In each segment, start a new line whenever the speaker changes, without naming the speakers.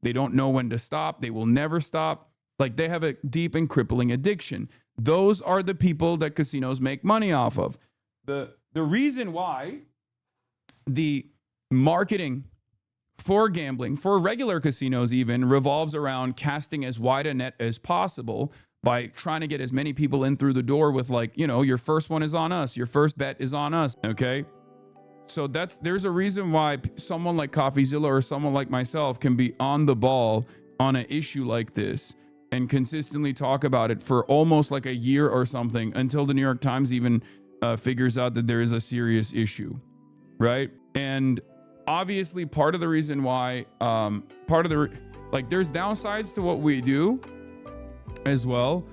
They don't know when to stop. They will never stop. Like, they have a deep and crippling addiction. Those are the people that casinos make money off of. The reason why the marketing for gambling, for regular casinos even, revolves around casting as wide a net as possible by trying to get as many people in through the door with, like, you know, your first one is on us, your first bet is on us, okay? So there's a reason why someone like CoffeeZilla or someone like myself can be on the ball on an issue like this and consistently talk about it for almost like a year or something until the New York Times even figures out that there is a serious issue, right? And obviously part of the reason why, there's downsides to what we do as well.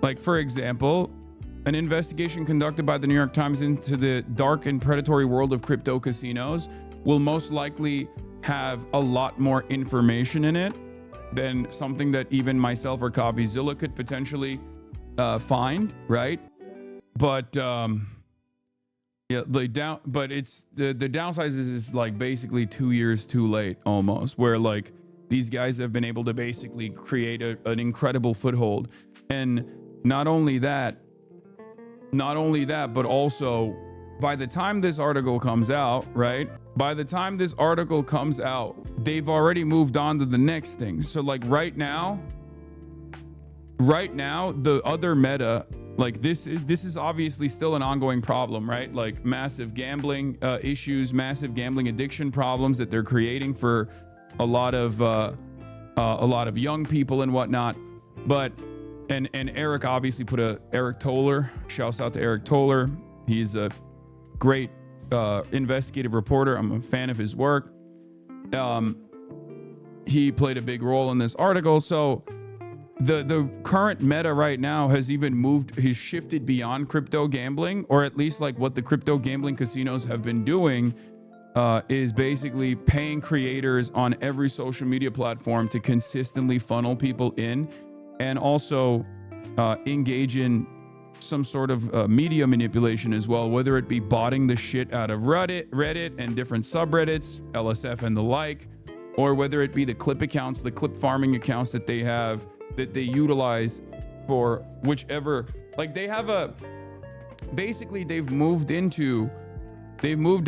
Like, for example, an investigation conducted by the New York Times into the dark and predatory world of crypto casinos will most likely have a lot more information in it than something that even myself or CoffeeZilla could potentially find, right? But but it's the downside is like basically 2 years too late almost, where like these guys have been able to basically create an incredible foothold. And not only that, but also by the time this article comes out, right? By the time this article comes out, they've already moved on to the next thing. So like right now, the other meta, like this is obviously still an ongoing problem, right? Like massive gambling issues, massive gambling addiction problems that they're creating for a lot of young people and whatnot. But and Eric obviously Eric Toller, shouts out to Eric Toller. He's a great investigative reporter. I'm a fan of his work. He played a big role in this article. So the current meta right now has shifted beyond crypto gambling, or at least like what the crypto gambling casinos have been doing is basically paying creators on every social media platform to consistently funnel people in, and also engage in some sort of media manipulation as well, whether it be botting the shit out of Reddit and different subreddits, LSF and the like, or whether it be the clip accounts, the clip farming accounts that they have, that they utilize for whichever, like they have basically they've moved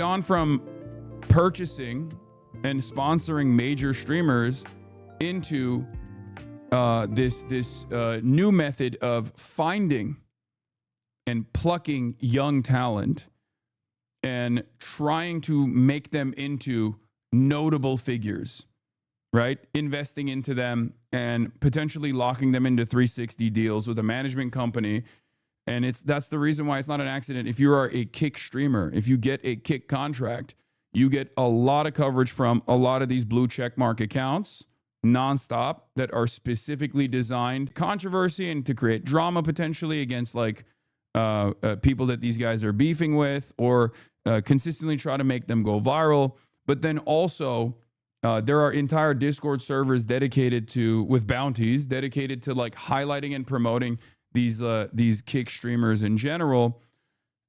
on from purchasing and sponsoring major streamers into this new method of finding and plucking young talent and trying to make them into notable figures, right? Investing into them and potentially locking them into 360 deals with a management company. And that's the reason why it's not an accident. If you are a Kick streamer, if you get a Kick contract, you get a lot of coverage from a lot of these blue checkmark accounts nonstop that are specifically designed controversy and to create drama potentially against like people that these guys are beefing with, or consistently try to make them go viral. But then also there are entire Discord servers with bounties dedicated to like highlighting and promoting these Kick streamers in general.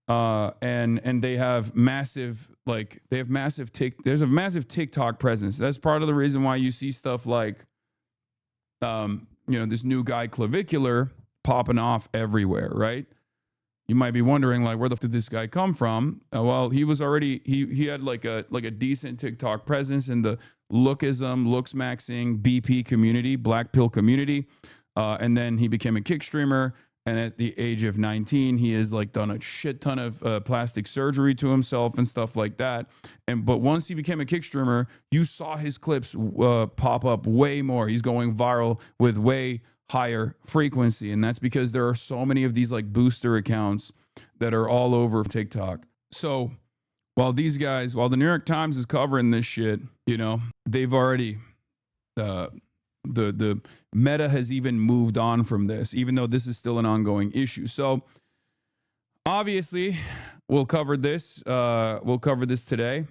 And they have massive there's a massive TikTok presence. That's part of the reason why you see stuff like this new guy Clavicular popping off everywhere, right? You might be wondering, like, where the fuck did this guy come from? Well, he was already he had like a decent TikTok presence in the looks maxing BP community, black pill community, and then he became a Kick streamer. And at the age of 19, he has like done a shit ton of plastic surgery to himself and stuff like that. But once he became a Kick streamer, you saw his clips pop up way more. He's going viral with way higher frequency. And that's because there are so many of these like booster accounts that are all over TikTok. So while the New York Times is covering this shit, they've already, the meta has even moved on from this, even though this is still an ongoing issue. So obviously we'll cover this today.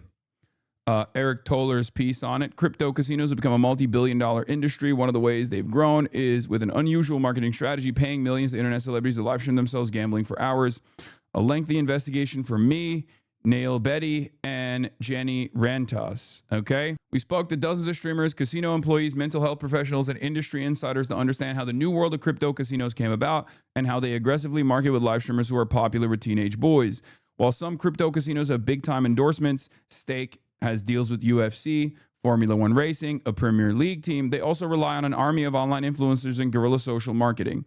Eric Toller's piece on it. Crypto casinos have become a multi-billion-dollar industry. One of the ways they've grown is with an unusual marketing strategy, paying millions to internet celebrities to live stream themselves gambling for hours. A lengthy investigation from me, Nail Betty, and Jenny Rentas. Okay. We spoke to dozens of streamers, casino employees, mental health professionals, and industry insiders to understand how the new world of crypto casinos came about and how they aggressively market with live streamers who are popular with teenage boys. While some crypto casinos have big time endorsements, Stake has deals with UFC, Formula One racing, a Premier League team. They also rely on an army of online influencers and guerrilla social marketing.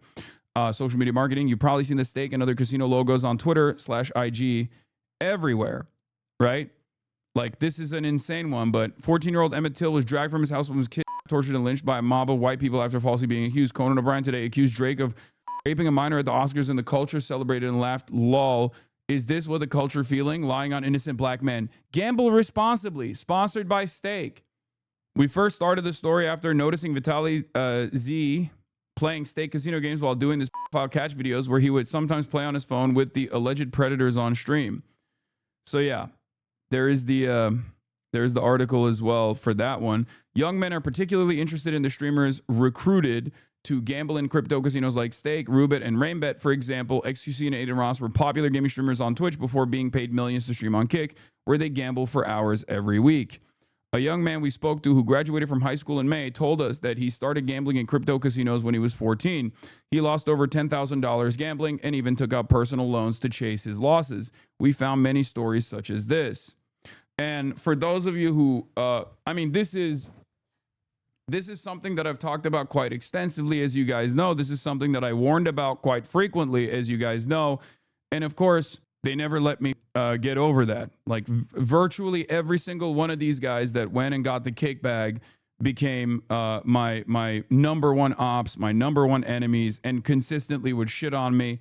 Social media marketing. You've probably seen the Stake and other casino logos on Twitter/IG everywhere, right? Like, this is an insane one, but 14-year-old Emmett Till was dragged from his house when he was kidnapped, tortured, and lynched by a mob of white people after falsely being accused. Conan O'Brien today accused Drake of raping a minor at the Oscars, and the culture celebrated and laughed. Lol. Is this what the culture feeling? Lying on innocent black men. Gamble responsibly. Sponsored by Stake. We first started the story after noticing Vitaly Z playing Stake casino games while doing this file catch videos where he would sometimes play on his phone with the alleged predators on stream. So yeah, there's the article as well for that one. Young men are particularly interested in the streamers recruited to gamble in crypto casinos like Stake, Roobet, and Rainbet. For example, XQC and Aiden Ross were popular gaming streamers on Twitch before being paid millions to stream on Kick, where they gamble for hours every week. A young man we spoke to who graduated from high school in May told us that he started gambling in crypto casinos when he was 14. He lost over $10,000 gambling and even took out personal loans to chase his losses. We found many stories such as this. And for those of you who, this is something that I've talked about quite extensively, as you guys know. This is something that I warned about quite frequently, as you guys know. And of course, they never let me get over that. Like, virtually every single one of these guys that went and got the kick bag became my number one ops, my number one enemies, and consistently would shit on me.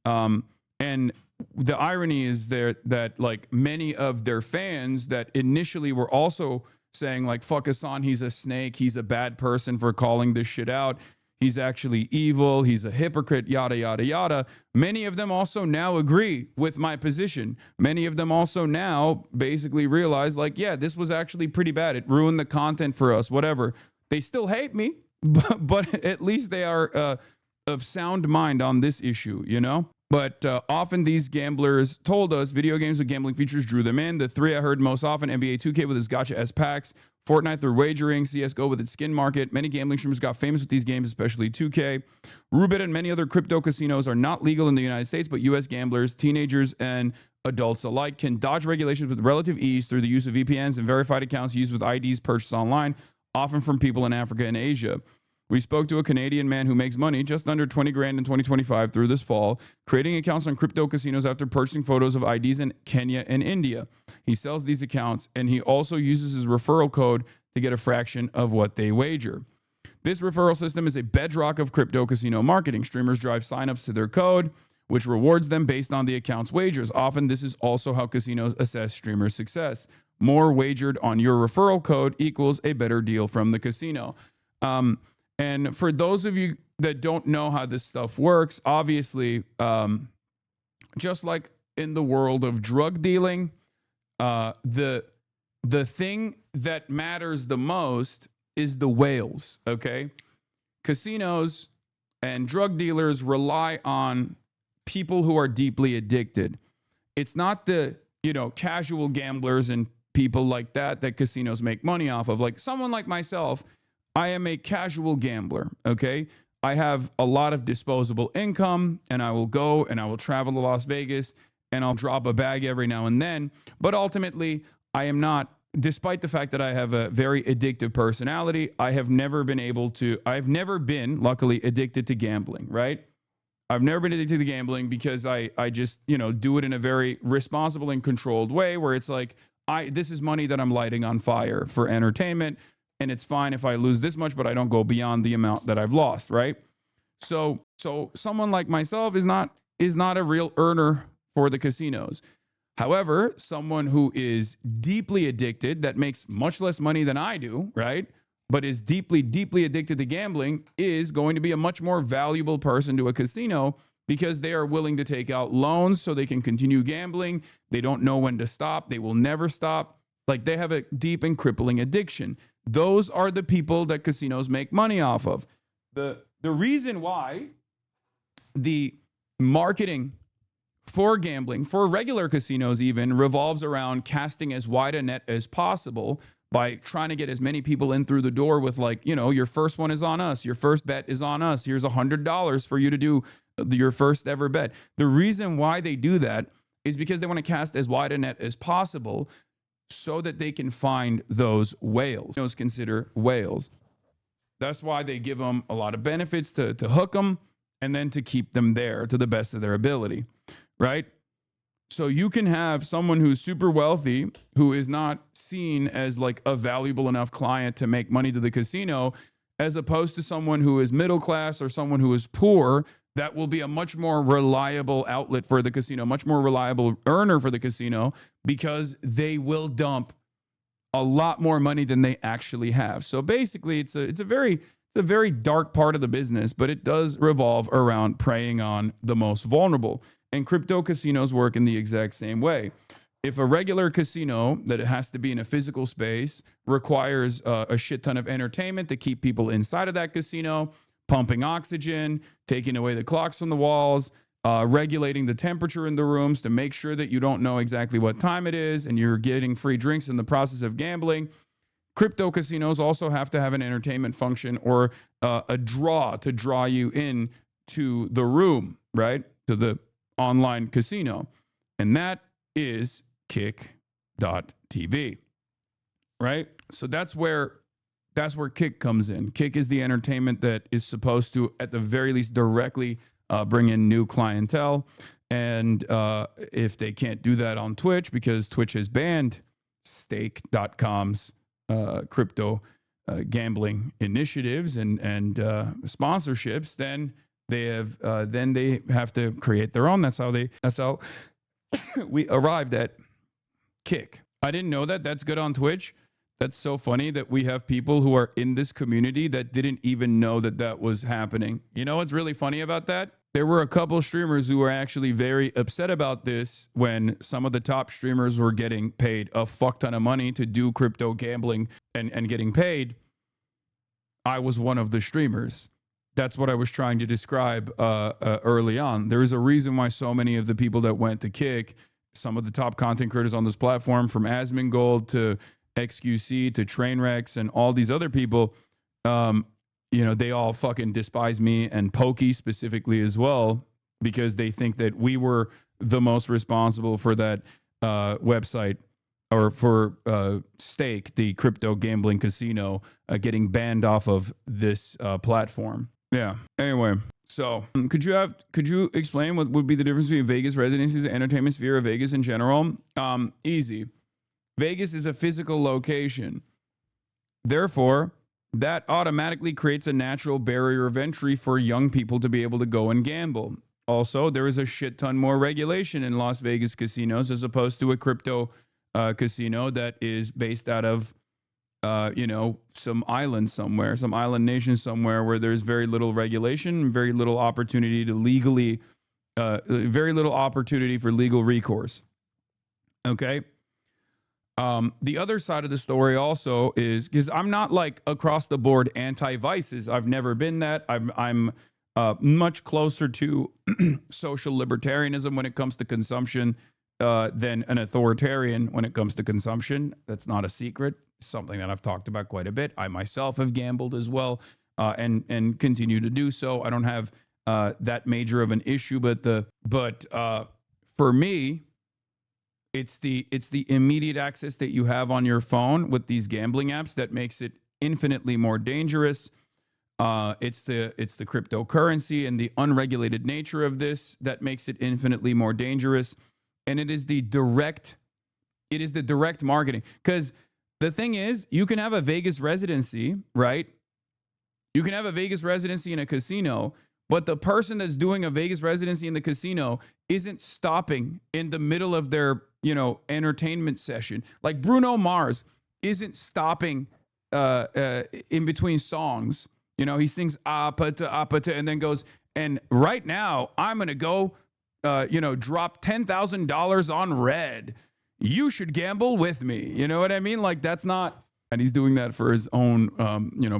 And the irony is that like many of their fans that initially were also saying like, fuck Hasan, he's a snake, he's a bad person for calling this shit out. He's actually evil. He's a hypocrite, yada, yada, yada. Many of them also now agree with my position. Many of them also now basically realize like, yeah, this was actually pretty bad. It ruined the content for us, whatever. They still hate me, but at least they are of sound mind on this issue, you know? But often these gamblers told us video games with gambling features drew them in. The three I heard most often, NBA 2K with its Gacha S packs, Fortnite through wagering, CSGO with its skin market. Many gambling streamers got famous with these games, especially 2K. Roobet and many other crypto casinos are not legal in the United States, but U.S. gamblers, teenagers, and adults alike can dodge regulations with relative ease through the use of VPNs and verified accounts used with IDs purchased online, often from people in Africa and Asia. We spoke to a Canadian man who makes money just under 20 grand in 2025 through this fall, creating accounts on crypto casinos after purchasing photos of IDs in Kenya and India. He sells these accounts and he also uses his referral code to get a fraction of what they wager. This referral system is a bedrock of crypto casino marketing. Streamers drive signups to their code, which rewards them based on the account's wagers. Often, this is also how casinos assess streamers' success. More wagered on your referral code equals a better deal from the casino. And for those of you that don't know how this stuff works, obviously, just like in the world of drug dealing, the thing that matters the most is the whales, okay? Casinos and drug dealers rely on people who are deeply addicted. It's not the, casual gamblers and people like that casinos make money off of. Like someone like myself, I am a casual gambler, okay? I have a lot of disposable income, and I will go and I will travel to Las Vegas, and I'll drop a bag every now and then. But ultimately, I am not, despite the fact that I have a very addictive personality, I've never been, luckily, addicted to gambling, right? I've never been addicted to gambling because I just, do it in a very responsible and controlled way where it's like, this is money that I'm lighting on fire for entertainment. And it's fine if I lose this much, but I don't go beyond the amount that I've lost, right? So someone like myself is not a real earner for the casinos. However, someone who is deeply addicted, that makes much less money than I do, right? But is deeply, deeply addicted to gambling is going to be a much more valuable person to a casino because they are willing to take out loans so they can continue gambling. They don't know when to stop. They will never stop. Like they have a deep and crippling addiction. Those are the people that casinos make money off of. The reason why the marketing for gambling, for regular casinos even, revolves around casting as wide a net as possible by trying to get as many people in through the door with, like, you know, your first one is on us. Your first bet is on us. Here's $100 for you to do your first ever bet. The reason why they do that is because they want to cast as wide a net as possible so that they can find those whales. Those consider whales. That's why they give them a lot of benefits to hook them and then to keep them there to the best of their ability, right? So you can have someone who's super wealthy, who is not seen as like a valuable enough client to make money to the casino, as opposed to someone who is middle class or someone who is poor, that will be a much more reliable outlet for the casino, much more reliable earner for the casino, because they will dump a lot more money than they actually have. So basically, it's a very dark part of the business, but it does revolve around preying on the most vulnerable. And crypto casinos work in the exact same way. If a regular casino that has to be in a physical space requires a shit ton of entertainment to keep people inside of that casino, pumping oxygen, taking away the clocks from the walls, regulating the temperature in the rooms to make sure that you don't know exactly what time it is and you're getting free drinks in the process of gambling, crypto casinos also have to have an entertainment function or a draw to draw you in to the room, right? To the online casino. And that is kick.tv, right? So that's where Kick comes in. Kick is the entertainment that is supposed to, at the very least, directly bring in new clientele. And if they can't do that on Twitch, because Twitch has banned stake.com's crypto gambling initiatives and sponsorships, then they have to create their own. That's how we arrived at Kick. I didn't know that. That's good on Twitch. That's so funny that we have people who are in this community that didn't even know that that was happening. You know what's really funny about that? There were a couple streamers who were actually very upset about this when some of the top streamers were getting paid a fuck ton of money to do crypto gambling and getting paid. I was one of the streamers. That's what I was trying to describe early on. There is a reason why so many of the people that went to Kick, some of the top content creators on this platform, from Asmongold to XQC to Trainwrecks and all these other people, they all fucking despise me and Pokey specifically as well, because they think that we were the most responsible for that website, or for Stake, the crypto gambling casino, getting banned off of this platform. Yeah. Anyway, so could you explain what would be the difference between Vegas residencies and entertainment sphere of Vegas in general? Easy. Vegas is a physical location. Therefore, that automatically creates a natural barrier of entry for young people to be able to go and gamble. Also, there is a shit ton more regulation in Las Vegas casinos as opposed to a crypto casino that is based out of, some island somewhere, some island nation somewhere where there's very little regulation, very little opportunity to very little opportunity for legal recourse. Okay. The other side of the story also is, because I'm not like across the board anti-vices. I've never been that. I'm much closer to social libertarianism when it comes to consumption than an authoritarian when it comes to consumption. That's not a secret. Something that I've talked about quite a bit. I myself have gambled as well, and continue to do so. I don't have that major of an issue, but for me, it's the immediate access that you have on your phone with these gambling apps that makes it infinitely more dangerous. It's the cryptocurrency and the unregulated nature of this that makes it infinitely more dangerous. And it is the direct marketing. Because the thing is, you can have a Vegas residency, right? You can have a Vegas residency in a casino, but the person that's doing a Vegas residency in the casino isn't stopping in the middle of their, entertainment session. Like Bruno Mars isn't stopping in between songs. He sings apata apata and then goes, and right now I'm going to go, drop $10,000 on red. You should gamble with me. You know what I mean? Like, that's not, and he's doing that for his own,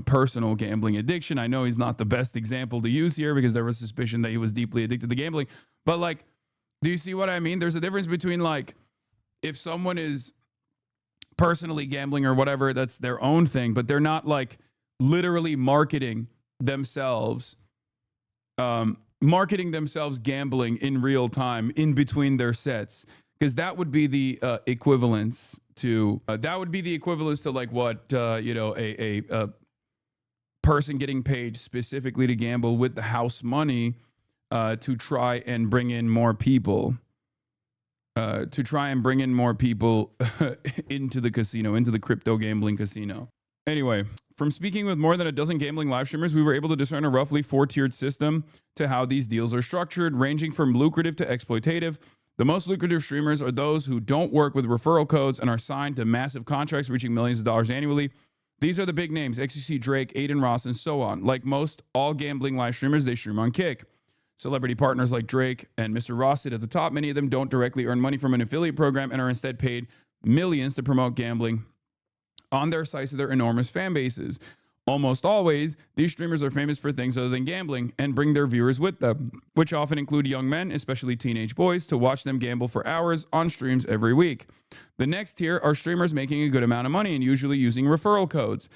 personal gambling addiction. I know he's not the best example to use here because there was suspicion that he was deeply addicted to gambling, but like, Do you see what I mean? There's a difference between like if someone is personally gambling or whatever, that's their own thing, but they're not like literally marketing themselves gambling in real time in between their sets, because that would be the equivalence to like what a person getting paid specifically to gamble with the house money to try and bring in more people into the casino, into the crypto gambling casino. Anyway, from speaking with more than a dozen gambling live streamers, we were able to discern a roughly 4-tiered system to how these deals are structured, ranging from lucrative to exploitative. The most lucrative streamers are those who don't work with referral codes and are signed to massive contracts reaching millions of dollars annually. These are the big names: XQC, Drake, Aiden Ross, and so on. Like most all gambling live streamers, they stream on Kick. Celebrity partners like Drake and Mr. Ross sit at the top. Many of them don't directly earn money from an affiliate program and are instead paid millions to promote gambling on their sites to their enormous fan bases. Almost always, these streamers are famous for things other than gambling and bring their viewers with them, which often include young men, especially teenage boys, to watch them gamble for hours on streams every week. The next tier are streamers making a good amount of money and usually using referral codes.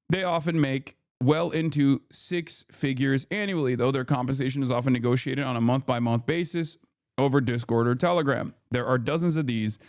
They often make well into 6 figures annually, though their compensation is often negotiated on a month-by-month basis over Discord or Telegram. There are dozens of these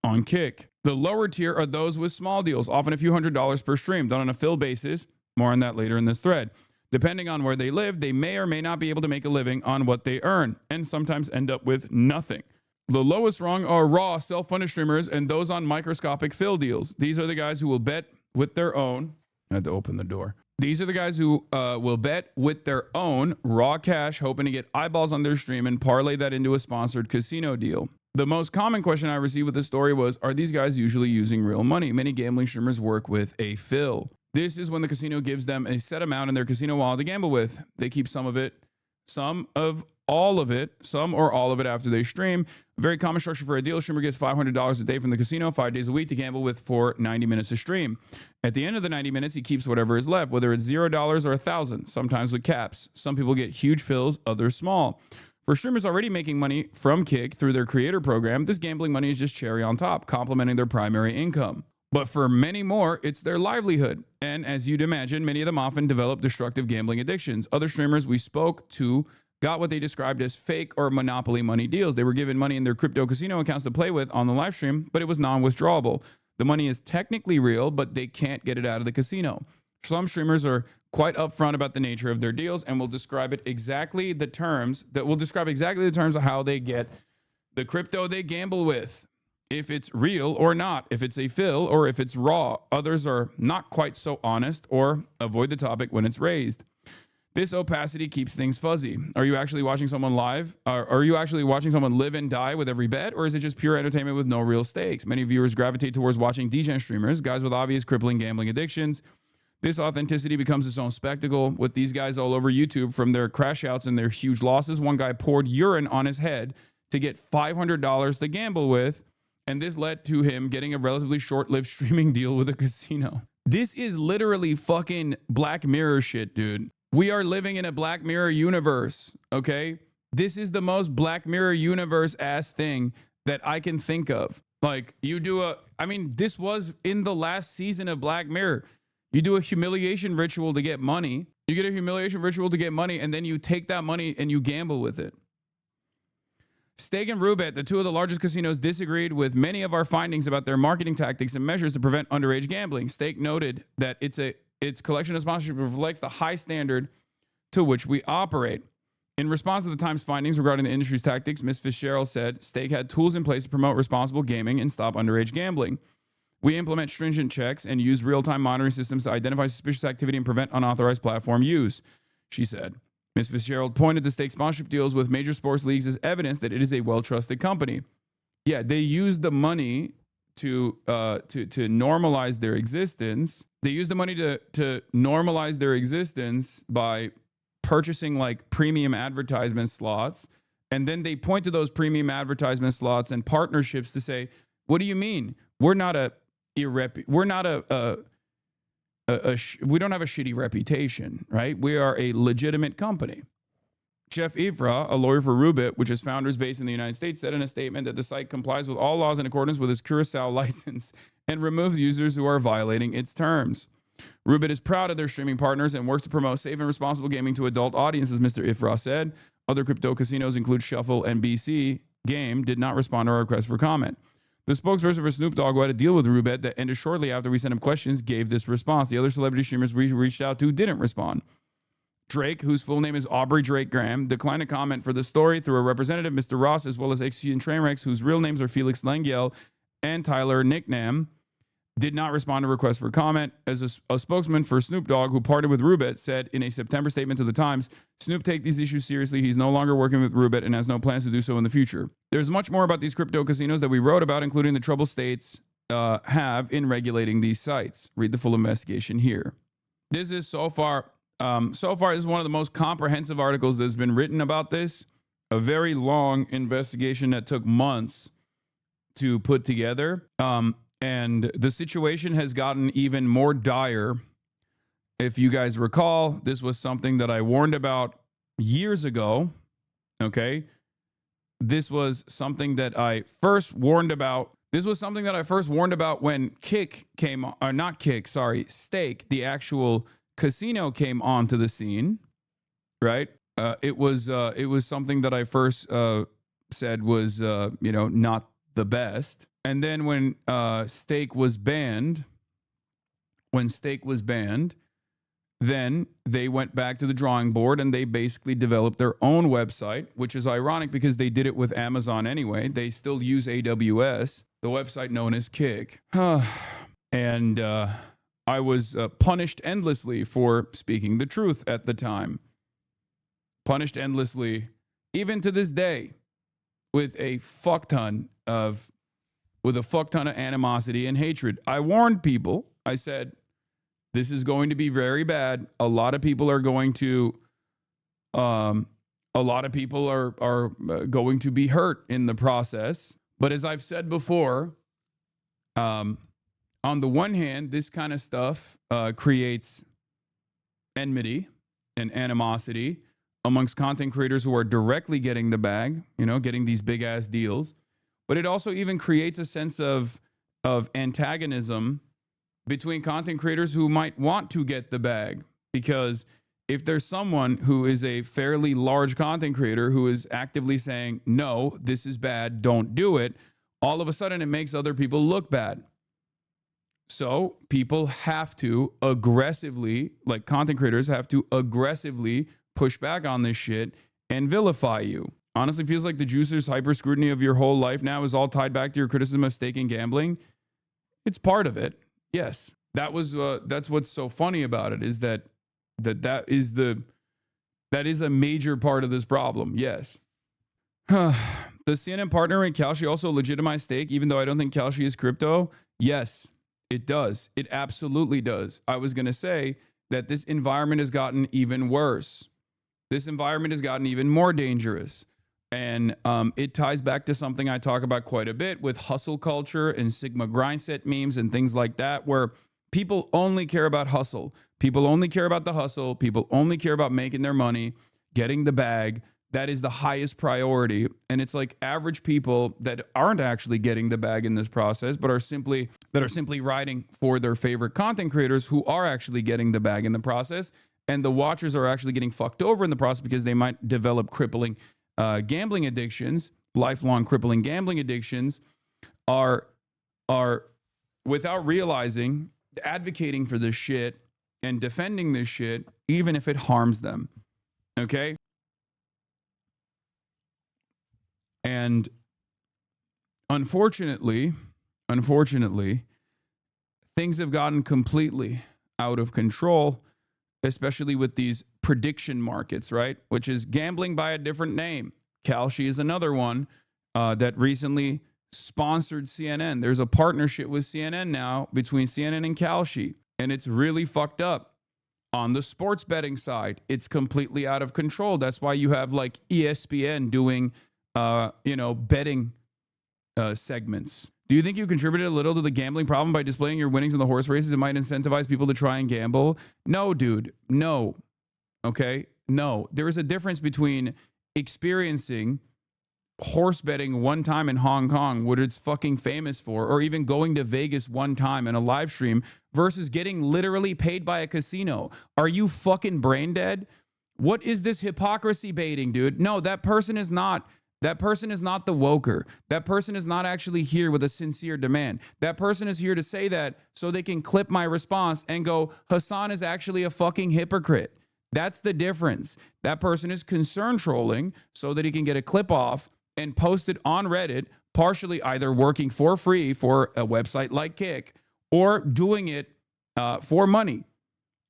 on Kick. The lower tier are those with small deals, often a few $100s per stream, done on a fill basis. More on that later in this thread. Depending on where they live, they may or may not be able to make a living on what they earn, and sometimes end up with nothing. The lowest rung are raw, self-funded streamers and those on microscopic fill deals. These are the guys who will bet with their own. I had to open the door. These are the guys who will bet with their own raw cash, hoping to get eyeballs on their stream and parlay that into a sponsored casino deal. The most common question I received with this story was, are these guys usually using real money? Many gambling streamers work with a fill. This is when the casino gives them a set amount in their casino wallet to gamble with. They keep some of it, some or all of it after they stream. A very common structure for a deal: streamer gets $500 a day from the casino, 5 days a week to gamble with for 90 minutes to stream. At the end of the 90 minutes, he keeps whatever is left, whether it's $0 or $1,000, sometimes with caps. Some people get huge fills, others small. For streamers already making money from Kick through their creator program, this gambling money is just cherry on top, complementing their primary income. But for many more, it's their livelihood. And as you'd imagine, many of them often develop destructive gambling addictions. Other streamers we spoke to got what they described as fake or monopoly money deals. They were given money in their crypto casino accounts to play with on the live stream, but it was non-withdrawable. The money is technically real, but they can't get it out of the casino. Some streamers are quite upfront about the nature of their deals and will describe exactly the terms of how they get the crypto they gamble with, if it's real or not, if it's a fill or if it's raw. Others are not quite so honest or avoid the topic when it's raised. This opacity keeps things fuzzy. Are you actually watching someone live? Are you actually watching someone live and die with every bet? Or is it just pure entertainment with no real stakes? Many viewers gravitate towards watching degen streamers, guys with obvious crippling gambling addictions. This authenticity becomes its own spectacle with these guys all over YouTube, from their crash outs and their huge losses. One guy poured urine on his head to get $500 to gamble with, and this led to him getting a relatively short-lived streaming deal with a casino. This is literally fucking Black Mirror shit, dude. We are living in a Black Mirror universe, okay? This is the most Black Mirror universe-ass thing that I can think of. Like, this was in the last season of Black Mirror. You do a humiliation ritual to get money. You get a humiliation ritual to get money, and then you take that money and you gamble with it. Stake and Roobet, the two of the largest casinos, disagreed with many of our findings about their marketing tactics and measures to prevent underage gambling. Stake noted that its collection of sponsorship reflects the high standard to which we operate. In response to the Times findings regarding the industry's tactics, Ms. Fitzgerald said Stake had tools in place to promote responsible gaming and stop underage gambling. We implement stringent checks and use real-time monitoring systems to identify suspicious activity and prevent unauthorized platform use, she said. Ms. Fitzgerald pointed to Stake sponsorship deals with major sports leagues as evidence that it is a well-trusted company. Yeah, they use the money to normalize their existence. They use the money to normalize their existence by purchasing like premium advertisement slots, and then they point to those premium advertisement slots and partnerships to say, "What do you mean? We don't have a shitty reputation, right? We are a legitimate company." Jeff Ifrah, a lawyer for Rubit, which is founders based in the United States, said in a statement that the site complies with all laws in accordance with its Curacao license and removes users who are violating its terms. Rubit is proud of their streaming partners and works to promote safe and responsible gaming to adult audiences, Mr. Ifrah said. Other crypto casinos include Shuffle and BC Game did not respond to our request for comment. The spokesperson for Snoop Dogg, who had a deal with Rubit that ended shortly after we sent him questions, gave this response. The other celebrity streamers we reached out to didn't respond. Drake, whose full name is Aubrey Drake Graham, declined to comment for the story through a representative, Mr. Ross, as well as XQ and Trainwrecks, whose real names are Felix Lengyel and Tyler Nicknam, did not respond to requests for comment. As a spokesman for Snoop Dogg, who parted with Rubit, said in a September statement to The Times, Snoop take these issues seriously. He's no longer working with Rubit and has no plans to do so in the future. There's much more about these crypto casinos that we wrote about, including the trouble states have in regulating these sites. Read the full investigation here. This is so far, this is one of the most comprehensive articles that's been written about this. A very long investigation that took months to put together. And the situation has gotten even more dire. If you guys recall, this was something that I warned about years ago. Okay. This was something that I first warned about. This was something that I first warned about when Kick came, or not Kick, sorry, Stake, the actual casino, came onto the scene, right? It was something that I first said was, not the best. And then when Stake was banned, then they went back to the drawing board and they basically developed their own website, which is ironic because they did it with Amazon anyway. They still use AWS, the website known as Kick. And I was punished endlessly for speaking the truth at the time. Punished endlessly, even to this day, with a fuck ton of animosity and hatred. I warned people. I said, this is going to be very bad. A lot of people are going to, are going to be hurt in the process. But as I've said before, on the one hand, this kind of stuff creates enmity and animosity amongst content creators who are directly getting the bag, getting these big ass deals. But it also even creates a sense of antagonism between content creators who might want to get the bag. Because if there's someone who is a fairly large content creator who is actively saying, no, this is bad, don't do it, all of a sudden it makes other people look bad. So people have to aggressively, like content creators have to aggressively push back on this shit and vilify you. Honestly, feels like the juicer's hyper scrutiny of your whole life now is all tied back to your criticism of staking gambling. It's part of it. Yes. That's what's so funny about it, is that is a major part of this problem. Yes. Does CNN partner in Kalshi also legitimize stake, even though I don't think Kalshi is crypto? Yes, it does. It absolutely does. I was going to say that this environment has gotten even worse. This environment has gotten even more dangerous. And it ties back to something I talk about quite a bit with hustle culture and Sigma grindset memes and things like that, where people only care about hustle. People only care about the hustle. People only care about making their money, getting the bag. That is the highest priority. And it's like average people that aren't actually getting the bag in this process, but are simply riding for their favorite content creators who are actually getting the bag in the process. And the watchers are actually getting fucked over in the process because they might develop crippling gambling addictions, lifelong crippling gambling addictions, are without realizing, advocating for this shit and defending this shit, even if it harms them. Okay? And unfortunately, things have gotten completely out of control, especially with these prediction markets, right? Which is gambling by a different name. Kalshi is another one that recently sponsored CNN. There's a partnership with CNN now between CNN and Kalshi, and it's really fucked up. On the sports betting side, it's completely out of control. That's why you have like ESPN doing, betting segments. Do you think you contributed a little to the gambling problem by displaying your winnings in the horse races? It might incentivize people to try and gamble. No, dude. No. Okay. no, there is a difference between experiencing horse betting one time in Hong Kong, what it's fucking famous for, or even going to Vegas one time in a live stream versus getting literally paid by a casino. Are you fucking brain dead? What is this hypocrisy baiting, dude? No, that person is not. That person is not the woker. That person is not actually here with a sincere demand. That person is here to say that so they can clip my response and go, Hasan is actually a fucking hypocrite. That's the difference. That person is concern trolling so that he can get a clip off and post it on Reddit, partially either working for free for a website like Kick or doing it for money.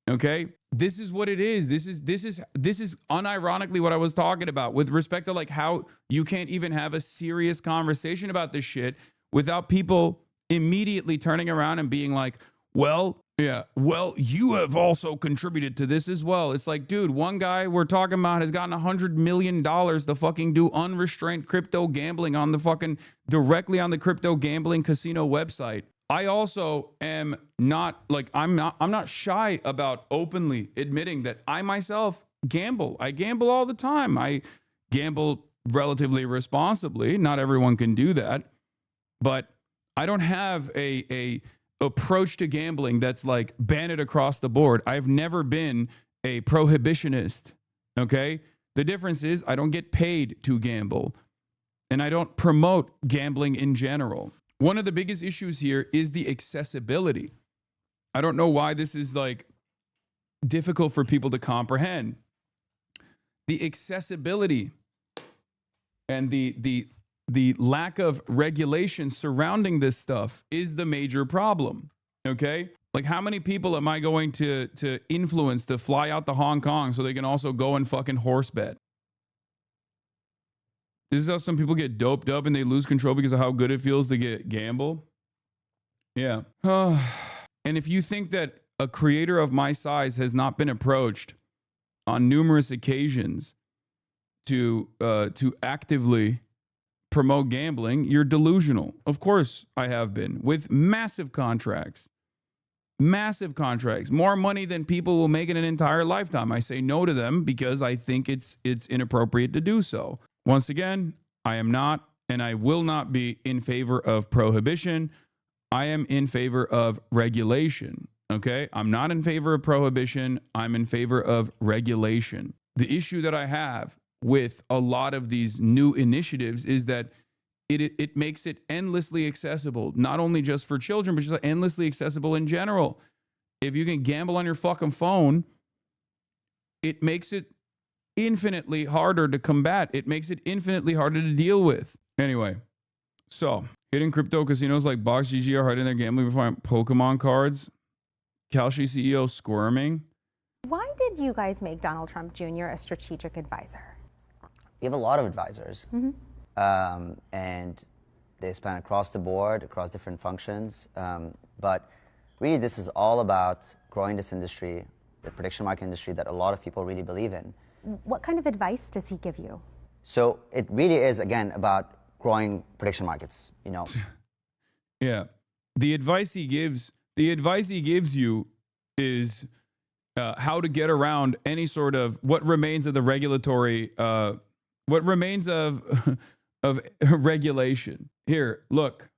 Okay, this is what it is. This is unironically what I was talking about with respect to like how you can't even have a serious conversation about this shit without people immediately turning around and being like, well, yeah, well, you have also contributed to this as well. It's like, dude, one guy we're talking about has gotten $100 million to fucking do unrestrained crypto gambling on the fucking directly on the crypto gambling casino website. I also am not like, I'm not shy about openly admitting that I myself gamble. I gamble all the time. I gamble relatively responsibly. Not everyone can do that, but I don't have a approach to gambling that's like ban it across the board. I've never been a prohibitionist. Okay. The difference is I don't get paid to gamble and I don't promote gambling in general. One of the biggest issues here is the accessibility. I don't know why this is like difficult for people to comprehend. The accessibility and the lack of regulation surrounding this stuff is the major problem. Okay? Like how many people am I going to influence to fly out to Hong Kong so they can also go and fucking horse bet? This is how some people get doped up and they lose control because of how good it feels to gamble. Yeah. And if you think that a creator of my size has not been approached on numerous occasions to actively promote gambling, you're delusional. Of course I have been, with massive contracts. Massive contracts. More money than people will make in an entire lifetime. I say no to them because I think it's inappropriate to do so. Once again, I am not and I will not be in favor of prohibition. I am in favor of regulation. Okay? I'm not in favor of prohibition. I'm in favor of regulation. The issue that I have with a lot of these new initiatives is that it makes it endlessly accessible, not only just for children, but just endlessly accessible in general. If you can gamble on your fucking phone, it makes it infinitely harder to combat. It makes it infinitely harder to deal with. Anyway, so hidden crypto casinos like BoxGG are hiding their gambling before Pokemon cards. Kalshi CEO squirming.
Why did you guys make Donald Trump Jr. a strategic advisor?
We have a lot of advisors, and they span across the board, across different functions. But really, this is all about growing this industry, the prediction market industry that a lot of people really believe in.
What kind of advice does he give you?
So it really is, again, about growing prediction markets, you know.
Yeah. The advice he gives you is how to get around any sort of what remains of the regulatory, what remains of regulation. Here, look.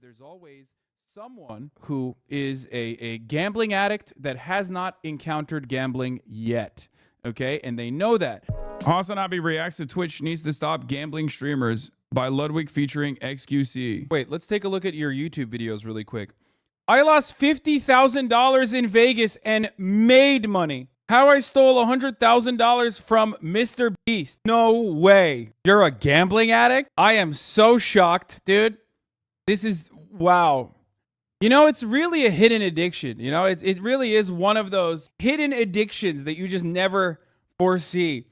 There's always someone who is a gambling addict that has not encountered gambling yet. Okay, and they know that. HasanAbi reacts to Twitch needs to stop gambling streamers by Ludwig featuring XQC. Wait, let's take a look at your YouTube videos really quick. I lost $50,000 in Vegas and made money. How I stole $100,000 from Mr. Beast. No way. You're a gambling addict? I am so shocked, dude. This is, wow. You know, it's really a hidden addiction. You know, it really is one of those hidden addictions that you just never foresee.